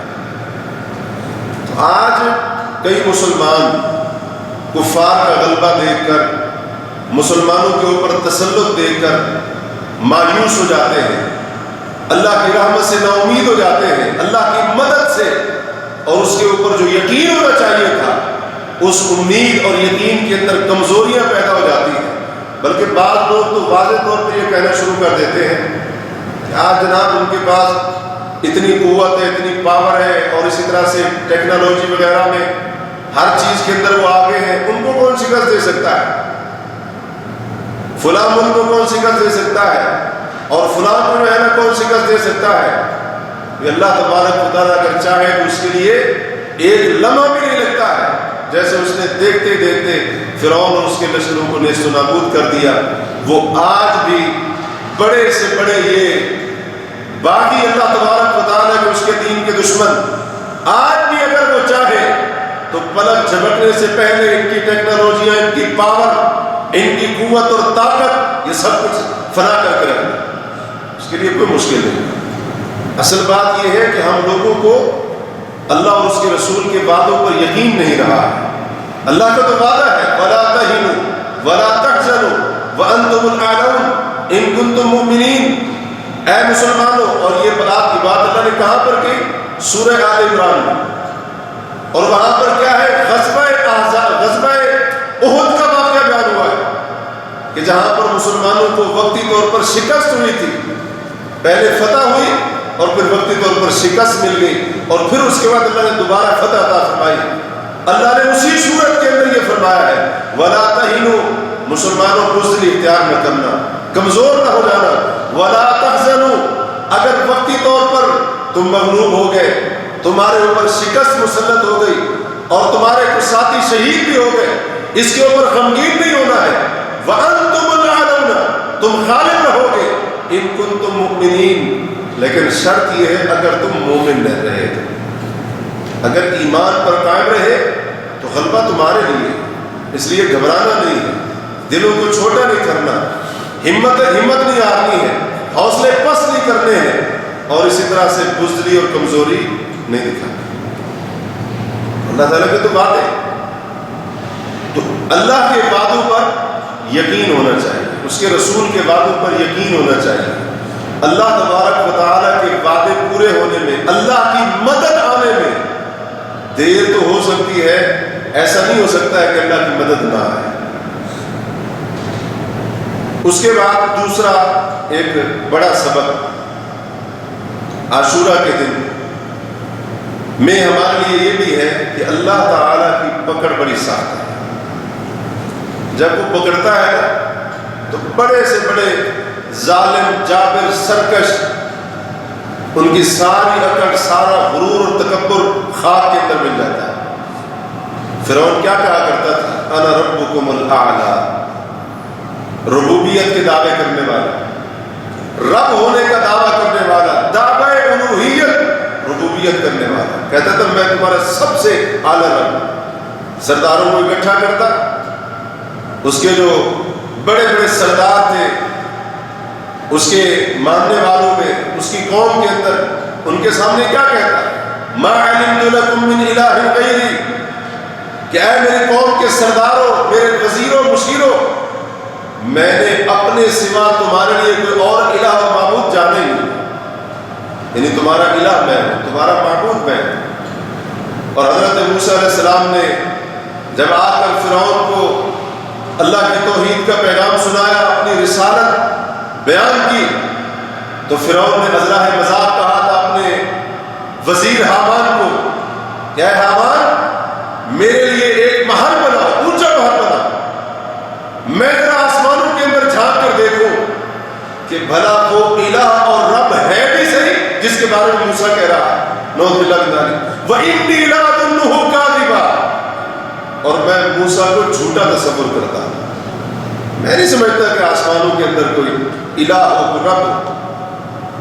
Speaker 2: تو آج کئی مسلمان کفار کا غلبہ دیکھ کر، مسلمانوں کے اوپر تسلط دیکھ کر مایوس ہو جاتے ہیں، اللہ کی رحمت سے نا امید ہو جاتے ہیں، اللہ کی مدد سے، اور اس کے اوپر جو یقین ہونا چاہیے تھا اس امید اور یقین کے اندر کمزوریاں پیدا ہو جاتی ہیں۔ بلکہ بعض لوگ تو واضح طور پہ یہ کہنا شروع کر دیتے ہیں کہ آج جناب ان کے پاس اتنی قوت ہے، اتنی پاور ہے، اور اسی طرح سے ٹیکنالوجی وغیرہ میں ہر چیز کے اندر وہ آگے ہیں، ان کو کون شکست دے سکتا ہے؟ فلاں ملک کو کون شکست دے سکتا ہے؟ اور فلاں کو جو ہے نا کون شکست دے سکتا ہے؟ یہ اللہ تبارک و تعالیٰ اگر چاہے تو اس کے لیے ایک لمحہ بھی نہیں لگتا ہے، جیسے اس نے دیکھتے دیکھتے فرعون اور اس کے لشکروں کو نیست و نابود کر دیا۔ وہ آج بھی بڑے سے بڑے یہ باغی اللہ تبارک و تعالیٰ کے اس کے دین کے دشمن آج بھی اگر وہ چاہے تو پلک جھپکنے سے پہلے ان کی ٹیکنالوجیاں، ان کی پاور، ان کی قوت اور طاقت، یہ سب کچھ فنا کر کے رکھنا، اس کے لیے کوئی مشکل نہیں۔ اصل بات یہ ہے کہ ہم لوگوں کو اللہ اور اس کے رسول کے وعدوں پر یقین نہیں رہا ہے۔ اللہ کا تو وعدہ ہے وَلَا تَهِنُوا وَلَا تَحْزَنُوا وَأَنْتُمُ الْأَعْلَوْنَ إِن كُنتُم مُؤْمِنِينَ۔ اے مسلمانوں، اور یہ بات کی بات اللہ نے کہاں پر کی؟ سورہ آل عمران میں، اور وہاں پر کیا ہے؟ غزوہ احد کا واقعہ بیان ہوا ہے کہ جہاں پر مسلمانوں کو وقتی طور پر شکست ہوئی تھی، پہلے فتح ہوئی اور پھر وقتی طور پر شکست مل گئی، اور پھر اس کے بعد اللہ نے دوبارہ فتح عطا فرمائی۔ اللہ نے اسی صورت کے اندر یہ فرمایا ہے وَلَا تَهِنُوا، مسلمانوں بزدلی اختیار نہ کرنا، کمزور نہ ہو جانا، وَلَا تَحْزَنُوا، اگر وقتی طور پر تم مغلوب ہو گئے، تمہارے اوپر شکست مسلط ہو گئی اور تمہارے کچھ ساتھی شہید بھی ہو گئے، اس کے اوپر غمگین نہیں ہونا ہے۔ وَأَنْتُمُ الْأَعْلَوْنَ، تم غالب رہو گے، إِن كُنتُم مُؤْمِنِينَ، لیکن شرط یہ ہے اگر تم مومن رہے تو، اگر ایمان پر قائم رہے تو غلبہ تمہارے لیے، اس لیے گھبرانا نہیں ہے، دلوں کو چھوٹا نہیں کرنا، ہمت نہیں ہارنی ہے، حوصلے پست نہیں کرنے ہیں، اور اسی طرح سے بزدلی اور کمزوری نہیں دکھانی۔ اللہ تعالیٰ کے تو وعدے، تو اللہ کے وعدوں پر یقین ہونا چاہیے، اس کے رسول کے وعدوں پر یقین ہونا چاہیے۔ اللہ تبارک و تعالیٰ کے وعدے پورے ہونے میں، اللہ کی مدد آنے میں دیر تو ہو سکتی ہے، ایسا نہیں ہو سکتا ہے کہ اللہ کی مدد نہ آئے۔ اس کے بعد دوسرا ایک بڑا سبق عاشورہ کے دن میں ہمارے لیے یہ بھی ہے کہ اللہ تعالیٰ کی پکڑ بڑی سخت ہے۔ جب وہ پکڑتا ہے تو بڑے سے بڑے ظالم، جابر، سرکش، ان کی ساری اکڑ، سارا غرور اور تکبر خاک کے اندر مل جاتا ہے۔ فرعون کیا کہا کرتا تھا؟ انا ربکم الاعلی، ربوبیت کے دعوے کرنے والا، رب ہونے کا دعویٰ کرنے والا، دعوی الوہیت، ربوبیت کرنے والا، کہتا تھا میں تمہارا سب سے اعلیٰ رب۔ سرداروں کو اکٹھا کرتا، اس کے جو بڑے بڑے سردار تھے، اس کے ماننے والوں میں، اس کی قوم کے اندر، ان کے سامنے کیا کہتا؟ ما علمت لکم من الہ غیری، کہ اے میری قوم کے سرداروں، میرے وزیروں، مشیروں، میں نے اپنے سوا تمہارے لیے کوئی اور الہ و معبود جانے نہیں، یعنی تمہارا الہ میں ہوں، تمہارا معبود میں ہوں۔ اور حضرت موسیٰ علیہ السلام نے جب آ کر فرعون کو اللہ کی توحید کا پیغام سنایا، اپنی رسالت بیان کی، تو فرعون نے نظرہ مذاق کہا تھا اپنے وزیر حامان کو کہ اے حامان، میرے لیے ایک محل بناؤ، اونچا محل بناؤ، میں ذرا آسمانوں کے اندر جھانک کر دیکھوں کہ بھلا وہ الہ اور رب ہے بھی صحیح جس کے بارے میں موسیٰ کہہ رہا ہے، نعوذ باللہ من ذلک، وَإِنِّي لَأَظُنُّهُ كَاذِبًا، اور میں موسیٰ کو جھوٹا تصور کرتا ہوں، میں نہیں سمجھتا کہ آسمانوں کے اندر کوئی الہ ہو، کوئی رب ہو۔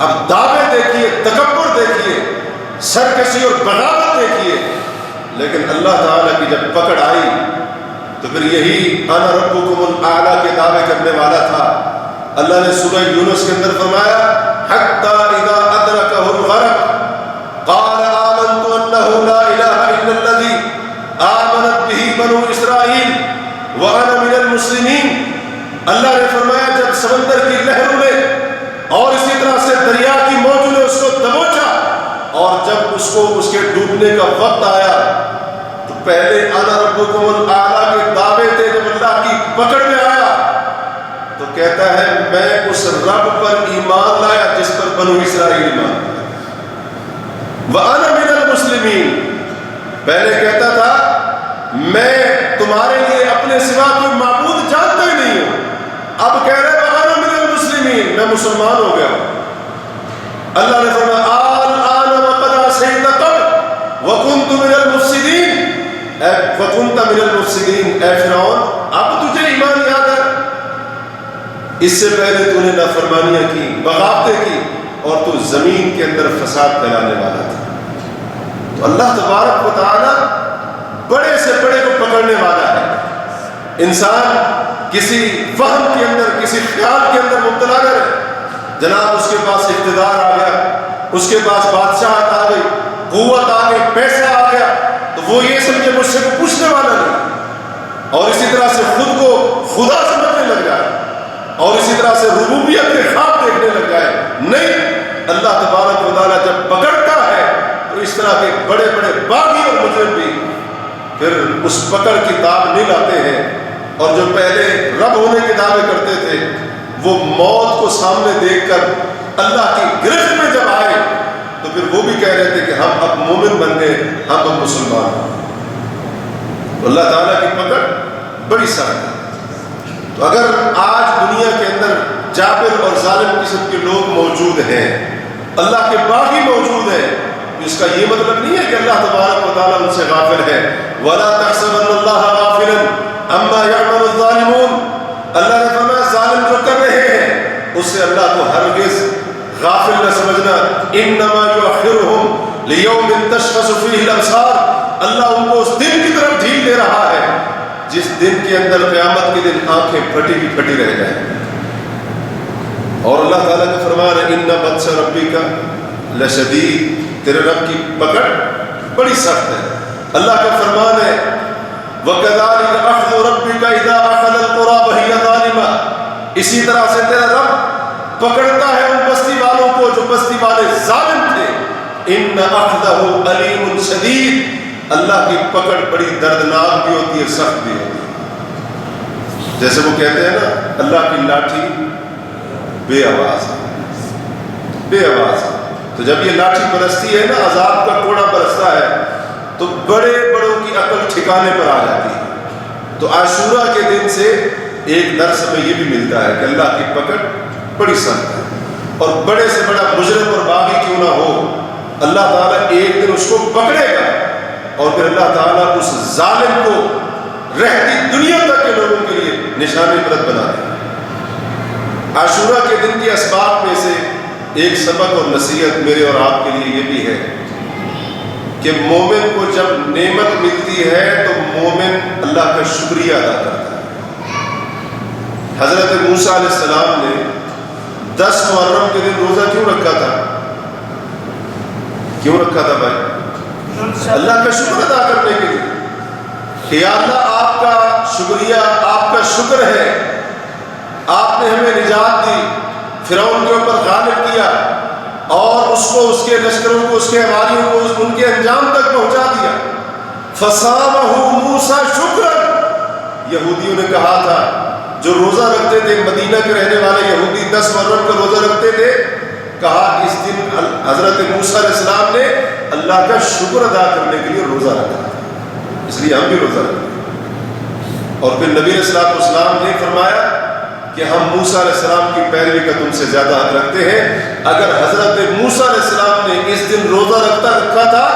Speaker 2: اب دعوے دیکھیے، تکبر دیکھیے، سرکشی اور بغاوت دیکھیے، لیکن اللہ تعالیٰ کی جب پکڑ آئی تو پھر یہی انا ربکم الاعلیٰ کے دعوے کرنے والا تھا۔ اللہ نے سورہ یونس کے اندر فرمایا حتی اذا ادرکہ الغرق قال آمنت انہ لا الہ الا الذی آمنت بہ بنو اسرائیل وانا من المسلمین۔ اللہ نے فرمایا جب سمندر کی لہروں نے اور اسی طرح سے دریا کی موجوں نے اس کو دبوچا، اور جب اس کو اس کے ڈوبنے کا وقت آیا تو پہلے انا ربکم الاعلیٰ کے دعوے تھے، جب اللہ کی پکڑ میں آیا تو کہتا ہے میں اس رب پر ایمان لایا جس پر بنو اسرائیل ایمان لایا، وَأَنَا مِنَ الْمُسْلِمِينَ۔ پہلے کہتا تھا میں تمہارے لیے اپنے سوا کوئی معبود جانتا ہی نہیں ہوں، اب کہہ رہے وَأَنَا مِنَ الْمُسْلِمِينَ، میں مسلمان ہو گیا ہوں۔ اللہ نے فرمایا الآن وقد عصیت قبل وکنت من المفسدین، وکنت من المفسدین، اے فرعون اب تجھے ایمان یاد ہے، اس سے پہلے تو نے نافرمانیاں کی، بغاوتیں کی، اور تو زمین کے اندر فساد پھیلانے والا تھا۔ تو اللہ تبارک و تعالی بڑے سے بڑے کو پکڑنے والا ہے۔ انسان کسی وہم کے اندر، کسی خیال کے اندر مبتلا نہ رہے، جناب اس کے پاس اقتدار آ گیا، اس کے پاس بادشاہت آ گئی، قوت آ گئی، پیسہ آ گیا، تو وہ یہ سمجھے مجھ سے کوئی پوچھنے والا نہیں، اور اسی طرح سے خود کو خدا سمجھنے لگ جائے، اور اسی طرح سے ربوبیت کے خواب دیکھنے لگ جائے۔ نہیں، اللہ تبارک و تعالیٰ جب پکڑتا ہے تو اس طرح کے بڑے بڑے باغی اور مجرم بھی پھر اس پکڑ کی تاب نہیں لاتے ہیں، اور جو پہلے رب ہونے کے دعوے کرتے تھے وہ موت کو سامنے دیکھ کر اللہ کی گرفت میں جب آئے تو پھر وہ بھی کہہ رہے تھے کہ ہم اب مومن بن گئے، ہم اب مسلمان ہیں۔ تو اللہ تعالیٰ کی پکڑ بڑی سخت ہے۔ تو اگر آج دنیا کے اندر جابر اور ظالم قسم کے لوگ موجود ہیں، اللہ کے باغی موجود ہیں، تو اس کا یہ مطلب نہیں ہے کہ اللہ تبارک و تعالیٰ ان سے غافل ہے۔ وَلَا تَحْسَبَنَّ اللَّهَ غَافِلًا عَمَّا يَعْمَلُ الظَّالِمُونَ، اللہ نے فرمایا ظالم جو کر رہے ہیں اس سے اللہ کو ہرگز غافل نہ سمجھنا۔ إِنَّمَا يُؤَخِّرُهُمْ لِيَوْمٍ تَشْخَصُ فِيهِ الْأَبْصَارُ، اللہ ان کو اس دن کی طرف ڈھیل دے رہا ہے جس دن کے اندر قیامت کے دن آنکھیں پھٹی کی پھٹی رہ جائیں۔ اور اللہ تعالیٰ کا فرمان ہے إِنَّ بَطْشَ رَبِّكَ لَشَدِيدٌ، تیرے رب کی پکڑ بڑی سخت ہے۔ اللہ کا فرمان ہے وَكَذَلِكَ أَخْذُ رَبِّكَ إِذَا أَخَذَ الْقُرَىٰ وَهِيَ ظَالِمَةٌ، اسی طرح سے تیرا رب پکڑتا ہے ان بستی والوں کو جو بستی والے ظالم تھے۔ إِنَّ أَخْذَهُ أَلِيمٌ شَدِيدٌ، اللہ کی پکڑ بڑی دردناک بھی ہوتی ہے، سخت بھی ہوتی ہے۔ جیسے وہ کہتے ہیں نا اللہ کی لاٹھی بے آواز ہے، بے آواز ہے۔ تو جب یہ لاٹھی برستی ہے نا، عذاب کا کوڑا برستا ہے، تو بڑے بڑوں کی عقل ٹھکانے پر آ جاتی ہے۔ تو عاشورہ کے دن سے ایک درس ہمیں یہ بھی ملتا ہے کہ اللہ کی پکڑ بڑی سخت ہے، اور بڑے سے بڑا مجرم اور باغی کیوں نہ ہو، اللہ تعالیٰ ایک دن اس کو پکڑے گا، اور پھر اللہ تعالیٰ اس ظالم کو رہتی دنیا تک کے لوگوں کے لیے نشان عبرت بنا دے گا۔ عاشورہ کے دن کے اسباب میں سے ایک سبق اور نصیحت میرے اور آپ کے لیے یہ بھی ہے کہ مومن کو جب نعمت ملتی ہے تو مومن اللہ کا شکریہ ادا کرتا ہے۔ حضرت موسیٰ علیہ السلام نے 10 محرم کے دن روزہ کیوں رکھا تھا؟ کیوں رکھا تھا بھائی؟ اللہ کا شکر ادا کرنے کے لیے کہ یا اللہ آپ کا شکریہ، آپ کا شکر ہے، آپ نے ہمیں نجات دی، فرعون کے اوپر غالب کیا، اور اس کو، اس کے لشکروں کو، اس کے حواریوں کو ان کے انجام تک پہنچا دیا۔ فصامہ موسیٰ شکرا، یہودیوں نے کہا تھا، جو روزہ رکھتے تھے مدینہ کے رہنے والے یہودی 10 محرم کا روزہ رکھتے تھے، کہا اس دن حضرت موسیٰ علیہ السلام نے اللہ کا شکر ادا کرنے کے لیے روزہ رکھا تھا، اس لیے ہم بھی روزہ رکھتے ہیں۔ اور پھر نبی علیہ السلام نے فرمایا کہ ہم موسیٰ علیہ السلام کی پیروی کا تم سے زیادہ حق رکھتے ہیں۔ اگر حضرت موسیٰ علیہ السلام نے اس دن روزہ رکھا تھا،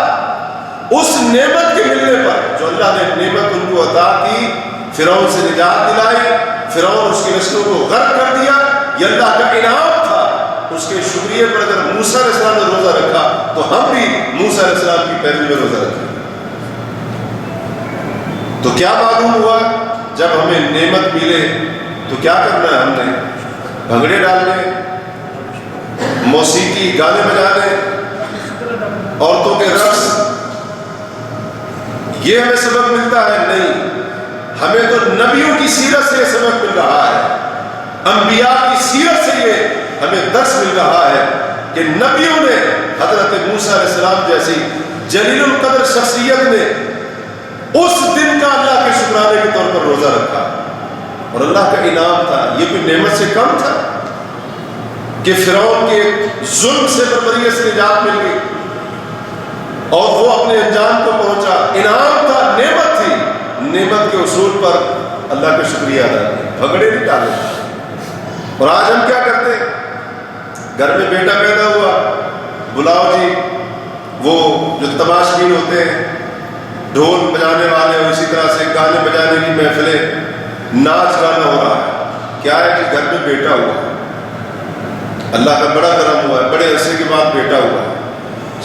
Speaker 2: اس نعمت کے ملنے پر جو اللہ نے نعمت ان کو عطا کی، فرعون سے نجات دلائی، فرعون اس کی نسلوں کو غرق کر دیا، یہ اللہ کا انعام تھا، اس کے شکریہ پر اگر موسیٰ علیہ السلام نے روزہ رکھا تو ہم بھی موسیٰ علیہ السلام کی پیروی میں روزہ رکھیں۔ تو کیا معلوم ہوا، جب ہمیں نعمت ملے تو کیا کرنا ہے؟ ہم نے بھنگڑے ڈالنے، موسیقی، گانے بجانے، عورتوں کے رقص، یہ ہمیں سبق ملتا ہے؟ نہیں، ہمیں تو نبیوں کی سیرت سے یہ سبق مل رہا ہے، انبیاء کی سیرت سے یہ ہمیں درس مل رہا ہے کہ نبیوں نے حضرت موسیٰ علیہ السلام جیسی جلیل القدر شخصیت نے اس دن کا اللہ کے شکرانے کے طور پر روزہ رکھا، اور اللہ کا انعام تھا، یہ کوئی نعمت سے کم تھا کہ فرعون کے ظلم سے بربریت سے نجات مل گئی اور وہ اپنے انجام کو پہنچا، انعام تھا، نعمت تھی، نعمت کے اصول پر اللہ کا شکریہ ادا کیا، بھگڑے نہیں ڈالے۔ اور آج ہم کیا کرتے ہیں؟ گھر میں بیٹا پیدا ہوا، بلاؤ جی، وہ جو تماشبین ہوتے ہیں، ڈھول بجانے والے، اور اسی طرح سے گانے بجانے کی محفلیں، ناچ گانا ہو رہا ہے۔ کیا ہے کہ گھر میں بیٹا ہوا ہے، اللہ کا بڑا کرم ہوا ہے، بڑے عرصے کے بعد بیٹا ہوا ہے،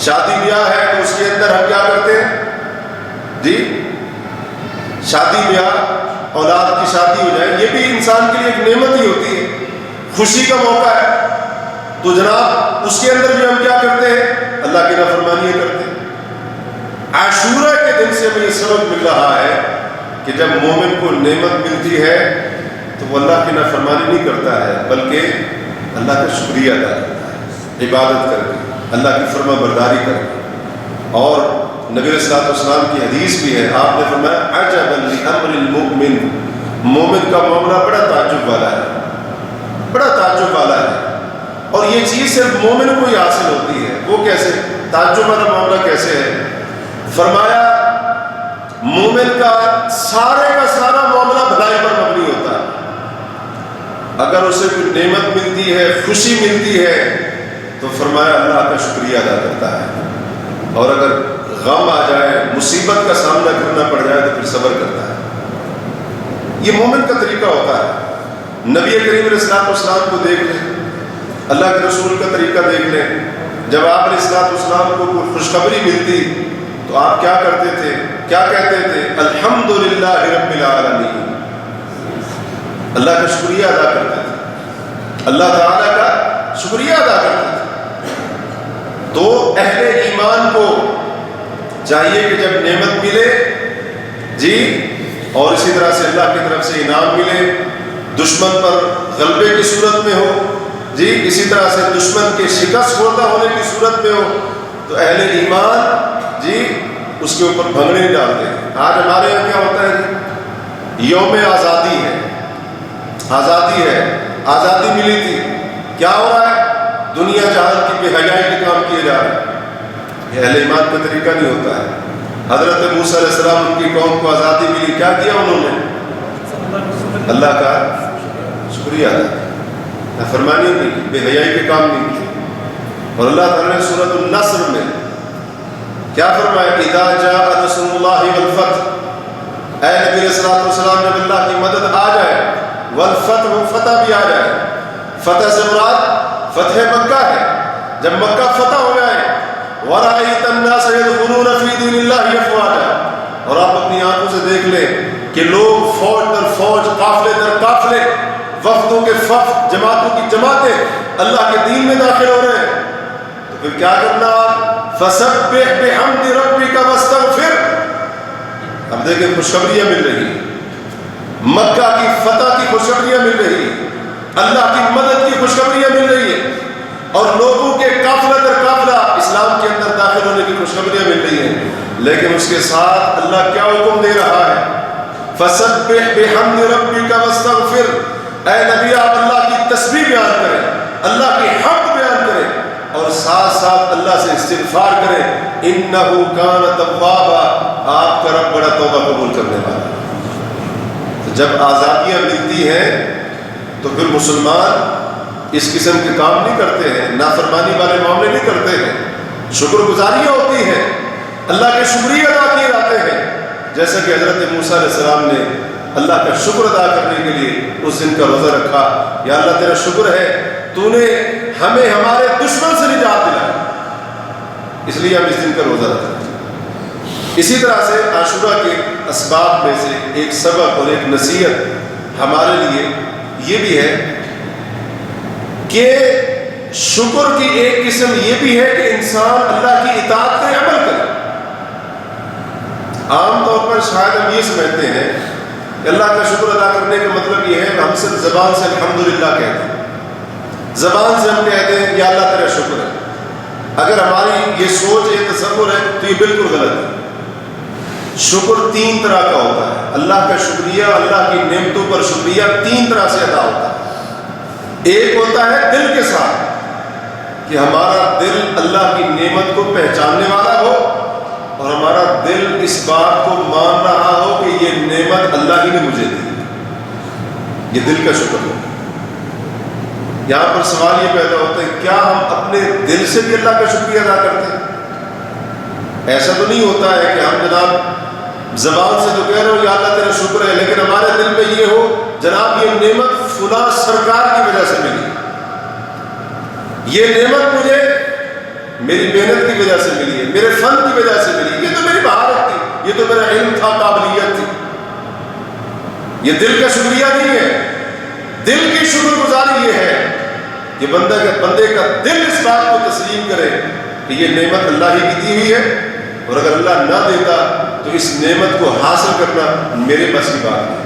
Speaker 2: شادی بیاہ ہے تو اس کے اندر ہم کیا کرتے ہیں جی؟ شادی بیاہ، اولاد کی شادی ہو جائے، یہ بھی انسان کے لیے ایک نعمت ہی ہوتی ہے، خوشی کا موقع ہے، تو جناب اس کے اندر بھی ہم کیا کرتے ہیں؟ اللہ کی نافرمانیاں کرتے ہیں۔ عاشورہ کے دن سے ہمیں یہ سبق مل رہا ہے کہ جب مومن کو نعمت ملتی ہے تو وہ اللہ کی نافرمانی نہیں کرتا ہے، بلکہ اللہ کا شکریہ ادا کرتا ہے، عبادت کر کے، اللہ کی فرما برداری کر کے۔ اور نبی علیہ السلام کی حدیث بھی ہے، آپ نے فرمایا عجبا لامر المؤمن، مومن کا معاملہ بڑا تعجب والا ہے، بڑا تعجب والا ہے، اور یہ چیز صرف مومن کو ہی حاصل ہوتی ہے۔ وہ کیسے؟ تعجب والا معاملہ کیسے ہے؟ فرمایا مومن کا سارا معاملہ بھلائی پر مبنی ہوتا ہے، اگر اسے کوئی نعمت ملتی ہے، خوشی ملتی ہے تو فرمایا اللہ کا شکریہ ادا کرتا ہے، اور اگر غم آ جائے، مصیبت کا سامنا کرنا پڑ جائے تو پھر صبر کرتا ہے۔ یہ مومن کا طریقہ ہوتا ہے۔ نبی کریم علیہ السلام کو دیکھ لیں، اللہ کے رسول کا طریقہ دیکھ لیں، جب آپ علیہ السلام کو کوئی خوشخبری ملتی تو آپ کیا کرتے تھے؟ کیا کہتے تھے؟ الحمدللہ رب العالمین، اللہ کا شکریہ ادا کرتے تھے، اللہ تعالیٰ کا شکریہ ادا کرتے تھے۔ تو اہل ایمان کو چاہیے کہ جب نعمت ملے جی، اور اسی طرح سے اللہ کی طرف سے انعام ملے، دشمن پر غلبے کی صورت میں ہو جی، اسی طرح سے دشمن کے شکست خوردہ ہونے کی صورت میں ہو، تو اہل ایمان جی اس کے اوپر بھنگڑے نہیں ڈالتے ہیں۔ آج ہمارے یہاں کیا ہوتا ہے جی؟ یوم آزادی ہے، آزادی ہے، آزادی ملی تھی، کیا ہو رہا ہے؟ دنیا جہان کی بے حیائی کے کام کیے جا رہے ہیں۔ یہ اہل ایمان کا طریقہ نہیں ہوتا ہے۔ حضرت موسیٰ علیہ السلام، ان کی قوم کو آزادی ملی، کیا کیا انہوں نے؟ اللہ کا شکریہ ادا کیا، نافرمانی نہیں کی، بے حیائی کے کام نہیں کیے۔ اور اللہ تعالیٰ نے سورۃ النصر میں کیا فرمایا؟ اذا جاء نصر اللہ والفتح، اے نبی علیہ السلام، جب اللہ کی مدد آ جائے، والفتح، فتح بھی آ جائے، فتح سے مراد فتح مکہ ہے، جب مکہ فتح ہو جائے، ورأیت الناس يدخلون فی دین اللہ افواجا، اور آپ اپنی آنکھوں سے دیکھ لیں کہ لوگ فوج در فوج، قافلے در قافلے، وفدوں کے وفد، جماعتوں کی جماعتیں اللہ کے دین میں داخل ہو رہے ہیں، تو پھر کیا کرنا؟ فسبح بحمد ربک واستغفر۔ اب دیکھیں خوشخبریاں مل رہی ہیں، مکہ کی فتح کی خوشخبریاں مل رہی ہیں، اللہ کی مدد کی خوشخبریاں مل رہی ہیں، اور لوگوں کے قافلہ در قافلہ اسلام کے اندر داخل ہونے کی خوشخبریاں مل رہی ہیں، لیکن اس کے ساتھ اللہ کیا حکم دے رہا ہے؟ فسبح بحمد ربک واستغفر، اے نبی آپ اللہ کی تسبیح بیان کریں، اللہ کی حمد بیان کریں اور ساتھ ساتھ اللہ سے استغفار کریں، انہ کان توابا، آپ کا رب بڑا توبہ قبول کرنے والا ہے۔ تو جب آزادیاں ملتی ہیں تو پھر مسلمان اس قسم کے کام نہیں کرتے ہیں، نافرمانی والے معاملے نہیں کرتے ہیں، شکر گزاریاں ہوتی ہیں، اللہ کے شکریہ ادا کیے جاتے ہیں، جیسا کہ حضرت موسیٰ علیہ السلام نے اللہ کا شکر ادا کرنے کے لیے اس دن کا روزہ رکھا۔ یا اللہ تیرا شکر ہے تو نے ہمیں ہمارے دشمن سے نجات دلائی، اس لیے ہم اس دن کا روزہ رکھتے ہیں۔ اسی طرح سے عاشورہ کے اسباب میں سے ایک سبق اور ایک نصیحت ہمارے لیے یہ بھی ہے کہ شکر کی ایک قسم یہ بھی ہے کہ انسان اللہ کی اطاعت کا عمل کرے۔ عام طور پر شاید ہم یہ سمجھتے ہیں کہ اللہ کا شکر ادا کرنے کا مطلب یہ ہے کہ ہم صرف زبان سے الحمدللہ کہتے ہیں، زبان سے ہم کہتے ہیں یا اللہ تیرا شکر ہے۔ اگر ہماری یہ سوچ یہ تصور ہے تو یہ بالکل غلط ہے۔ شکر تین طرح کا ہوتا ہے، اللہ کا شکریہ، اللہ کی نعمتوں پر شکریہ تین طرح سے ادا ہوتا ہے۔ ایک ہوتا ہے دل کے ساتھ کہ ہمارا دل اللہ کی نعمت کو پہچاننے والا ہو اور ہمارا دل اس بات کو مان رہا ہو کہ یہ نعمت اللہ ہی نے مجھے دی، یہ دل کا شکر ہو۔ یہاں پر سوال یہ پیدا ہوتا ہے کیا ہم اپنے دل سے بھی اللہ کا شکریہ ادا کرتے ہیں؟ ایسا تو نہیں ہوتا ہے کہ ہم جناب زبان سے تو کہہ رہے ہو یا اللہ تیرا شکر ہے، لیکن ہمارے دل میں یہ ہو جناب یہ نعمت فلاں سرکار کی وجہ سے ملی، یہ نعمت مجھے میری محنت کی وجہ سے ملی ہے، میرے فن کی وجہ سے ملی، یہ تو میری مہارت تھی، یہ تو میرا علم تھا، قابلیت تھی۔ یہ دل کا شکریہ نہیں ہے۔ دل کی شکر گزاری یہ ہے کہ بندے کا دل اس بات کو تسلیم کرے کہ یہ نعمت اللہ ہی کی دی ہوئی ہے، اور اگر اللہ نہ دیتا تو اس نعمت کو حاصل کرنا میرے بس کی بات نہیں۔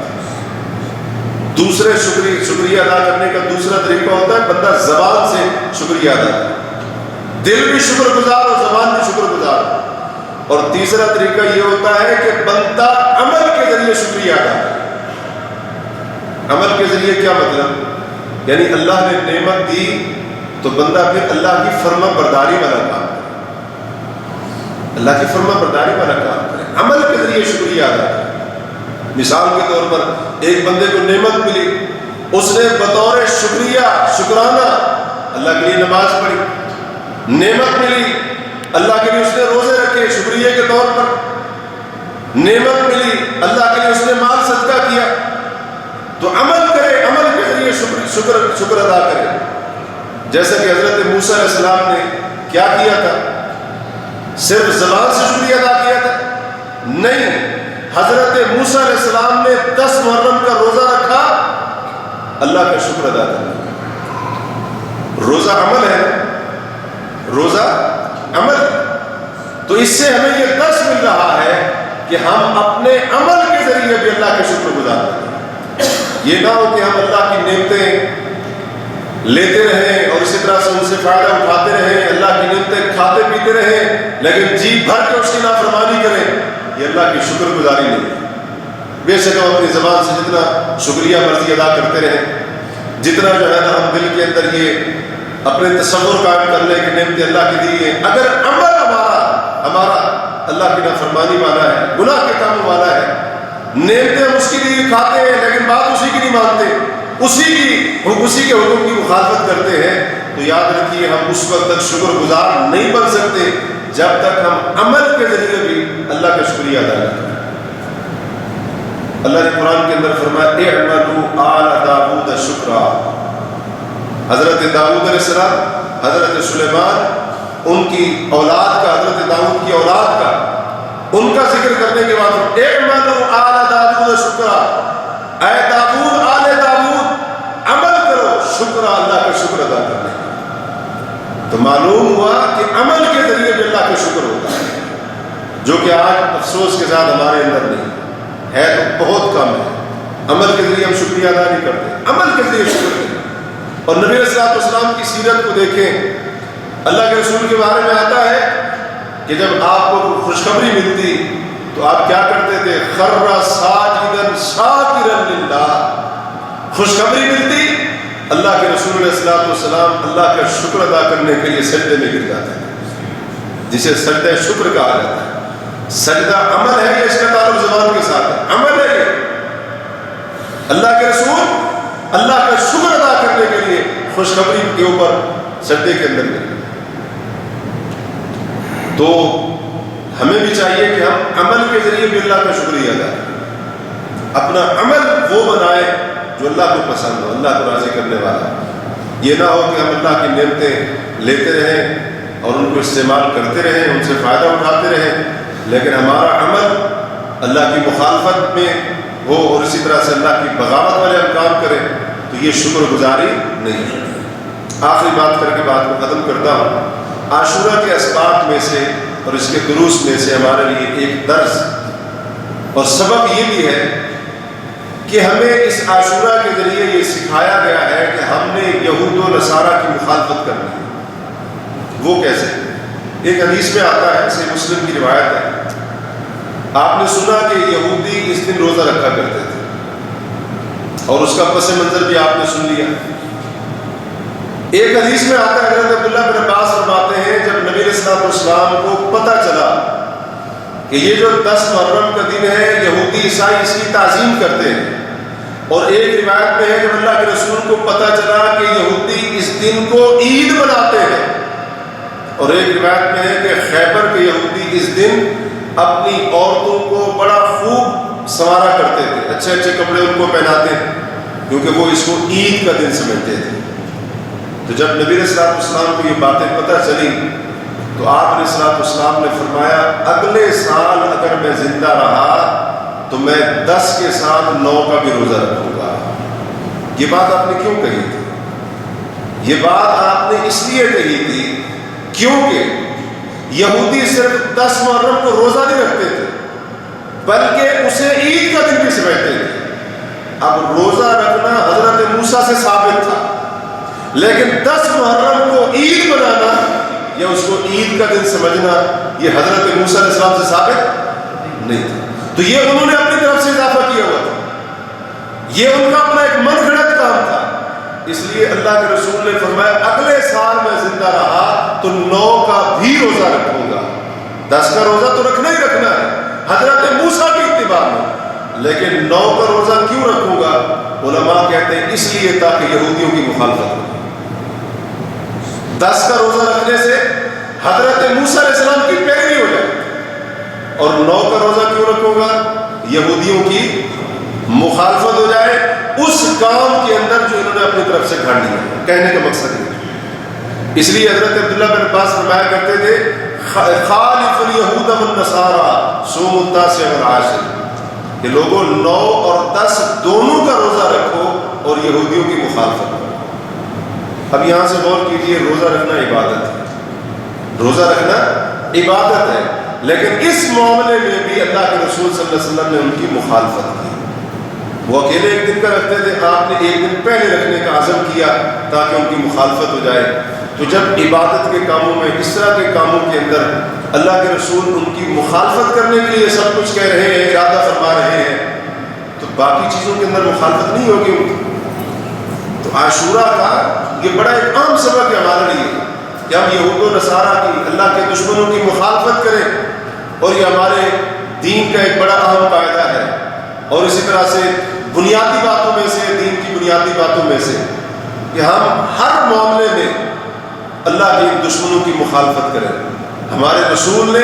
Speaker 2: دوسرے شکریہ ادا کرنے کا دوسرا طریقہ ہوتا ہے بندہ زبان سے شکریہ ادا کرے، دل بھی شکر گزار اور زبان بھی شکر گزار۔ اور تیسرا طریقہ یہ ہوتا ہے کہ بندہ عمل کے ذریعے شکریہ ادا کرے۔ عمل کے ذریعے کیا مطلب؟ یعنی اللہ نے نعمت دی تو بندہ پھر اللہ کی فرما برداری والا کام کرے، اللہ کی فرما برداری والا کام کرے، عمل کے ذریعے شکریہ ادا کرے۔ مثال کے طور پر ایک بندے کو نعمت ملی، اس نے بطور شکریہ شکرانہ اللہ کے لیے نماز پڑھی، نعمت ملی اللہ کے لیے اس نے روزے رکھے شکریہ کے طور پر، نعمت ملی اللہ کے لیے اس نے مال صدقہ کیا، تو عمل کرے، عمل کے ذریعے شکر ادا کرے۔ جیسا کہ حضرت موسیٰ علیہ السلام نے کیا کیا تھا؟ صرف زبان سے شکریہ ادا کیا تھا؟ نہیں، حضرت موسیٰ علیہ السلام نے 10 محرم کا روزہ رکھا اللہ کا شکر ادا کرنا۔ روزہ عمل ہے، روزہ عمل، تو اس سے ہمیں یہ درس مل رہا ہے کہ ہم اپنے عمل کے ذریعے بھی اللہ کا شکر گزار کریں۔ یہ نہ ہو کہ ہم اللہ کی نعمتیں لیتے رہیں اور اسی طرح سے ان سے فائدہ اٹھاتے رہیں، اللہ کی نعمتیں کھاتے پیتے رہیں لیکن جی بھر کے اس کی نافرمانی کریں، یہ اللہ کی شکر گزاری نہیں۔ بے شک ہم اپنی زبان سے جتنا شکریہ مرضی ادا کرتے رہیں، جتنا جو ہے نا ہم دل کے اندر یہ اپنے تصور قائم کر لیں کہ نعمتیں اللہ کی دی ہیں، اگر عمل ہمارا اللہ کی نافرمانی والا ہے، گناہ کے کام والا ہے، نعمتیں ہم اس کی لیے کھاتے ہیں لیکن بات اسی کی نہیں مانتے، اسی کے حکم کی مخالفت کرتے ہیں، تو یاد رکھیے ہم اس وقت تک شکر گزار نہیں بن سکتے جب تک ہم عمل کے ذریعے بھی اللہ کا شکریہ ادا کریں۔ اللہ نے قرآن کے اندر فرمایا اعملوا آل داؤد شکرا۔ حضرت داؤد علیہ السلام، حضرت سلیمان، ان کی اولاد کا، حضرت داؤد کی اولاد کا، ان کا ذکر کرنے کے بعد اعملوا آل داؤد شکرا، اے داؤد، آل داؤد عمل کرو شکرا، اللہ کا شکر ادا کرنے کا۔ تو معلوم ہوا کہ عمل کے ذریعے بھی اللہ کا شکر ہوتا ہے، جو کہ آج افسوس کے ساتھ ہمارے اندر نہیں ہے، تو بہت کم ہے۔ عمل کے ذریعے ہم شکریہ ادا نہیں کرتے، عمل کے ذریعے شکر کریں۔ اور نبی علیہ السلام کی سیرت کو دیکھیں اللہ کے رسول کے بارے میں آتا ہے کہ جب آپ کو خوشخبری ملتی تو آپ کیا کرتے تھے؟ خر ساجدا شاکرا للہ. خوشخبری ملتی اللہ کے رسول علیہ الصلوۃ والسلام اللہ کا شکر ادا کرنے کے لیے سجدے میں گر جاتے ہیں، جسے سجدہ شکر کہا جاتا ہے. سجدہ عمل ہے، یہ اس کا تعلق زبان کے ساتھ ہے، عمل ہے یہ. اللہ کے رسول اللہ کا شکر ادا کرنے کے لیے خوشخبری کے اوپر سجدے کے اندر گئے. تو ہمیں بھی چاہیے کہ ہم عمل کے ذریعے بھی اللہ کا شکریہ ادا کریں، اپنا عمل وہ بنائے جو اللہ کو پسند ہو، اللہ کو راضی کرنے والا. یہ نہ ہو کہ ہم اللہ کی نعمتیں لیتے رہیں اور ان کو استعمال کرتے رہیں، ان سے فائدہ اٹھاتے رہیں، لیکن ہمارا عمل اللہ کی مخالفت میں ہو اور اسی طرح سے اللہ کی بغاوت والے ہم کام کریں، تو یہ شکر گزاری نہیں ہے. آخری بات کر کے بات کو ختم کرتا ہوں. عاشورہ کے اسباق میں سے اور اس کے دروس میں سے ہمارے لیے ایک درس اور سبق یہ بھی ہے کہ ہمیں اس عاشورہ کے ذریعے یہ سکھایا گیا ہے کہ ہم نے یہود و نصارہ کی مخالفت کرنی ہے. وہ کیسے؟ ایک حدیث میں آتا ہے، صحیح مسلم کی روایت ہے، آپ نے سنا کہ یہودی اس دن روزہ رکھا کرتے تھے اور اس کا پس منظر بھی آپ نے سن لیا. ایک حدیث میں آتا ہے، حضرت عبداللہ بن عباس فرماتے ہیں جب نبی علیہ الصلوۃ والسلام کو پتہ چلا کہ یہ جو 10 محرم کا دن ہے یہودی عیسائی اس کی تعظیم کرتے ہیں، اور ایک روایت میں ہے جب اللہ کے رسول کو پتہ چلا کہ یہودی اس دن کو عید مناتے ہیں، اور ایک روایت میں ہے کہ خیبر کے یہودی اس دن اپنی عورتوں کو بڑا خوب سنوارا کرتے تھے، اچھے اچھے کپڑے ان کو پہناتے ہیں کیونکہ وہ اس کو عید کا دن سمجھتے تھے. تو جب نبی علیہ الصلوۃ والسلام کو یہ باتیں پتہ چلی تو آپ علیہ الصلوۃ والسلام نے فرمایا اگلے سال اگر میں زندہ رہا تو میں 10 کے ساتھ 9 کا بھی روزہ رکھوں گا. یہ بات آپ نے کیوں کہی تھی؟ یہ بات آپ نے اس لیے کہی تھی کیونکہ یہودی صرف 10 محرم کو روزہ نہیں رکھتے تھے بلکہ اسے عید کا دن بھی سمجھتے تھے. اب روزہ رکھنا حضرت موسیٰ سے ثابت تھا، لیکن 10 محرم کو عید منانا یا اس کو عید کا دن سمجھنا یہ حضرت موسیٰ علیہ السلام سے ثابت نہیں تھا. تو یہ انہوں نے اپنی طرف سے اضافہ کیا ہوا تھا، یہ ان کا اپنا ایک من گھڑت کام تھا. اس لیے اللہ کے رسول نے فرمایا اگلے سال میں زندہ رہا تو 9 کا بھی روزہ رکھوں گا. 10 کا روزہ تو رکھنا ہی رکھنا ہے حضرت موسیٰ کی اتباع میں، لیکن 9 کا روزہ کیوں رکھوں گا؟ علماء کہتے ہیں اس لیے تاکہ یہودیوں کی مخالفت ہو. 10 کا روزہ رکھنے سے حضرت موسیٰ علیہ السلام کی پیروی ہو جائے، اور 9 کا روزہ کیوں رکھوں گا؟ یہودیوں کی مخالفت ہو جائے اس کام کے اندر جو انہوں نے اپنی طرف سے گھڑ لیا. کہنے کا مقصد ہے اس لیے حضرت عبداللہ بن عباس فرمایا کرتے تھے خالف الیہود والنصارى صوم التاسع والعاشر، کہ لوگوں 9 اور 10 دونوں کا روزہ رکھو اور یہودیوں کی مخالفت کرو. اب یہاں سے غور کیجئے، روزہ رکھنا عبادت ہے، روزہ رکھنا عبادت ہے، لیکن اس معاملے میں بھی اللہ کے رسول صلی اللہ علیہ وسلم نے ان کی مخالفت کی. وہ اکیلے ایک دن کا رکھتے تھے، آپ نے ایک دن پہلے رکھنے کا عزم کیا تاکہ ان کی مخالفت ہو جائے. تو جب عبادت کے کاموں میں اس طرح کے کاموں کے اندر اللہ کے رسول ان کی مخالفت کرنے کے لیے سب کچھ کہہ رہے ہیں، ارادہ فرما رہے ہیں، تو باقی چیزوں کے اندر مخالفت نہیں ہوگی ان کی. تو عاشورہ کا یہ بڑا ایک عام سبق ہے ہمارے لیے کہ ہم یہود و نصارہ کی، اللہ کے دشمنوں کی مخالفت کریں، اور یہ ہمارے دین کا ایک بڑا اہم قاعدہ ہے. اور اسی طرح سے بنیادی باتوں میں سے، دین کی بنیادی باتوں میں سے کہ ہم ہر معاملے میں اللہ کے دشمنوں کی مخالفت کریں. ہمارے رسول نے،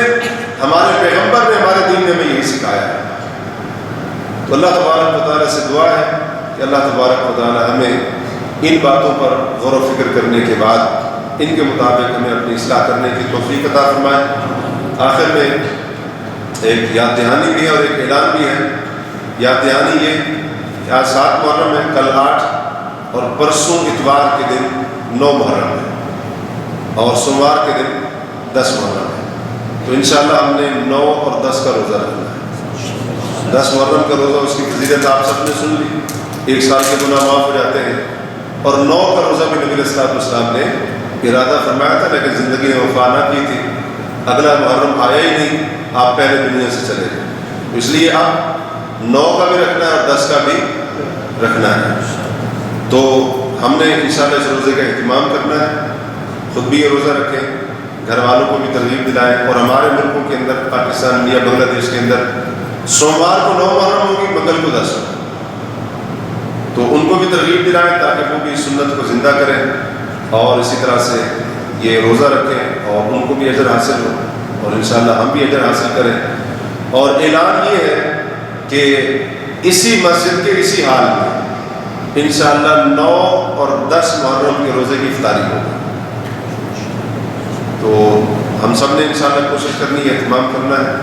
Speaker 2: ہمارے پیغمبر نے، ہمارے دین نے ہمیں یہی سکھایا ہے. تو اللہ تبارک و تعالیٰ سے دعا ہے کہ اللہ تبارک و تعالیٰ ہمیں ان باتوں پر غور و فکر کرنے کے بعد ان کے مطابق ہمیں اپنی اصلاح کرنے کی توفیق عطا فرمائے. آخر میں ایک یاد دہانی بھی ہے اور ایک اعلان بھی ہے. یاد دہانی یہ کہ آج 7 محرم ہے، کل 8 اور پرسوں اتوار کے دن 9 محرم ہے، اور سوموار کے دن 10 محرم ہے. تو انشاءاللہ ہم نے 9 اور 10 کا روزہ رکھنا ہے. 10 محرم کا روزہ اس کی فضیلت آپ سب نے سن لی، 1 سال کے گناہ معاف ہو جاتے ہیں، اور 9 کا روزہ بھی نبی علیہ الصلوۃ والسلام نے ارادہ فرمایا تھا لیکن زندگی نے وفا نہ کی تھی، اگلا محرم آیا ہی نہیں، آپ پہلے دنیا سے چلے گئے، اس لیے آپ 9 کا بھی رکھنا ہے اور 10 کا بھی رکھنا ہے۔ تو ہم نے انشاءاللہ اس روزے کا اہتمام کرنا ہے، خود بھی یہ روزہ رکھیں، گھر والوں کو بھی ترغیب دلائیں، اور ہمارے ملکوں کے اندر پاکستان، انڈیا، بنگلہ دیش کے اندر سوموار کو 9 محرم ہوگی، منگل کو 10 ہوگی، تو ان کو بھی ترغیب دلائیں تاکہ وہ بھی اس سنت کو زندہ کریں اور اسی طرح سے یہ روزہ رکھیں اور ان کو بھی اجر حاصل ہو اور انشاءاللہ ہم بھی اجر حاصل کریں۔ اور اعلان یہ ہے کہ اسی مسجد کے اسی حال میں انشاءاللہ 9 اور 10 محرم کے روزے کی افطاری ہوگی، تو ہم سب نے انشاءاللہ کوشش کرنی ہے، اہتمام کرنا ہے،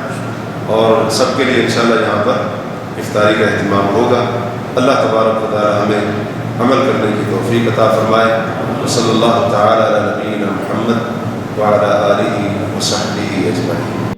Speaker 2: اور سب کے لیے انشاءاللہ یہاں پر افطاری کا اہتمام ہوگا۔ اللہ تبارک و تعالی ہمیں عمل کرنے کی توفیق عطا فرمائے۔ صلی اللہ تعالی علی نبینا محمد وعلی آلہ وصحبہ اجمعین۔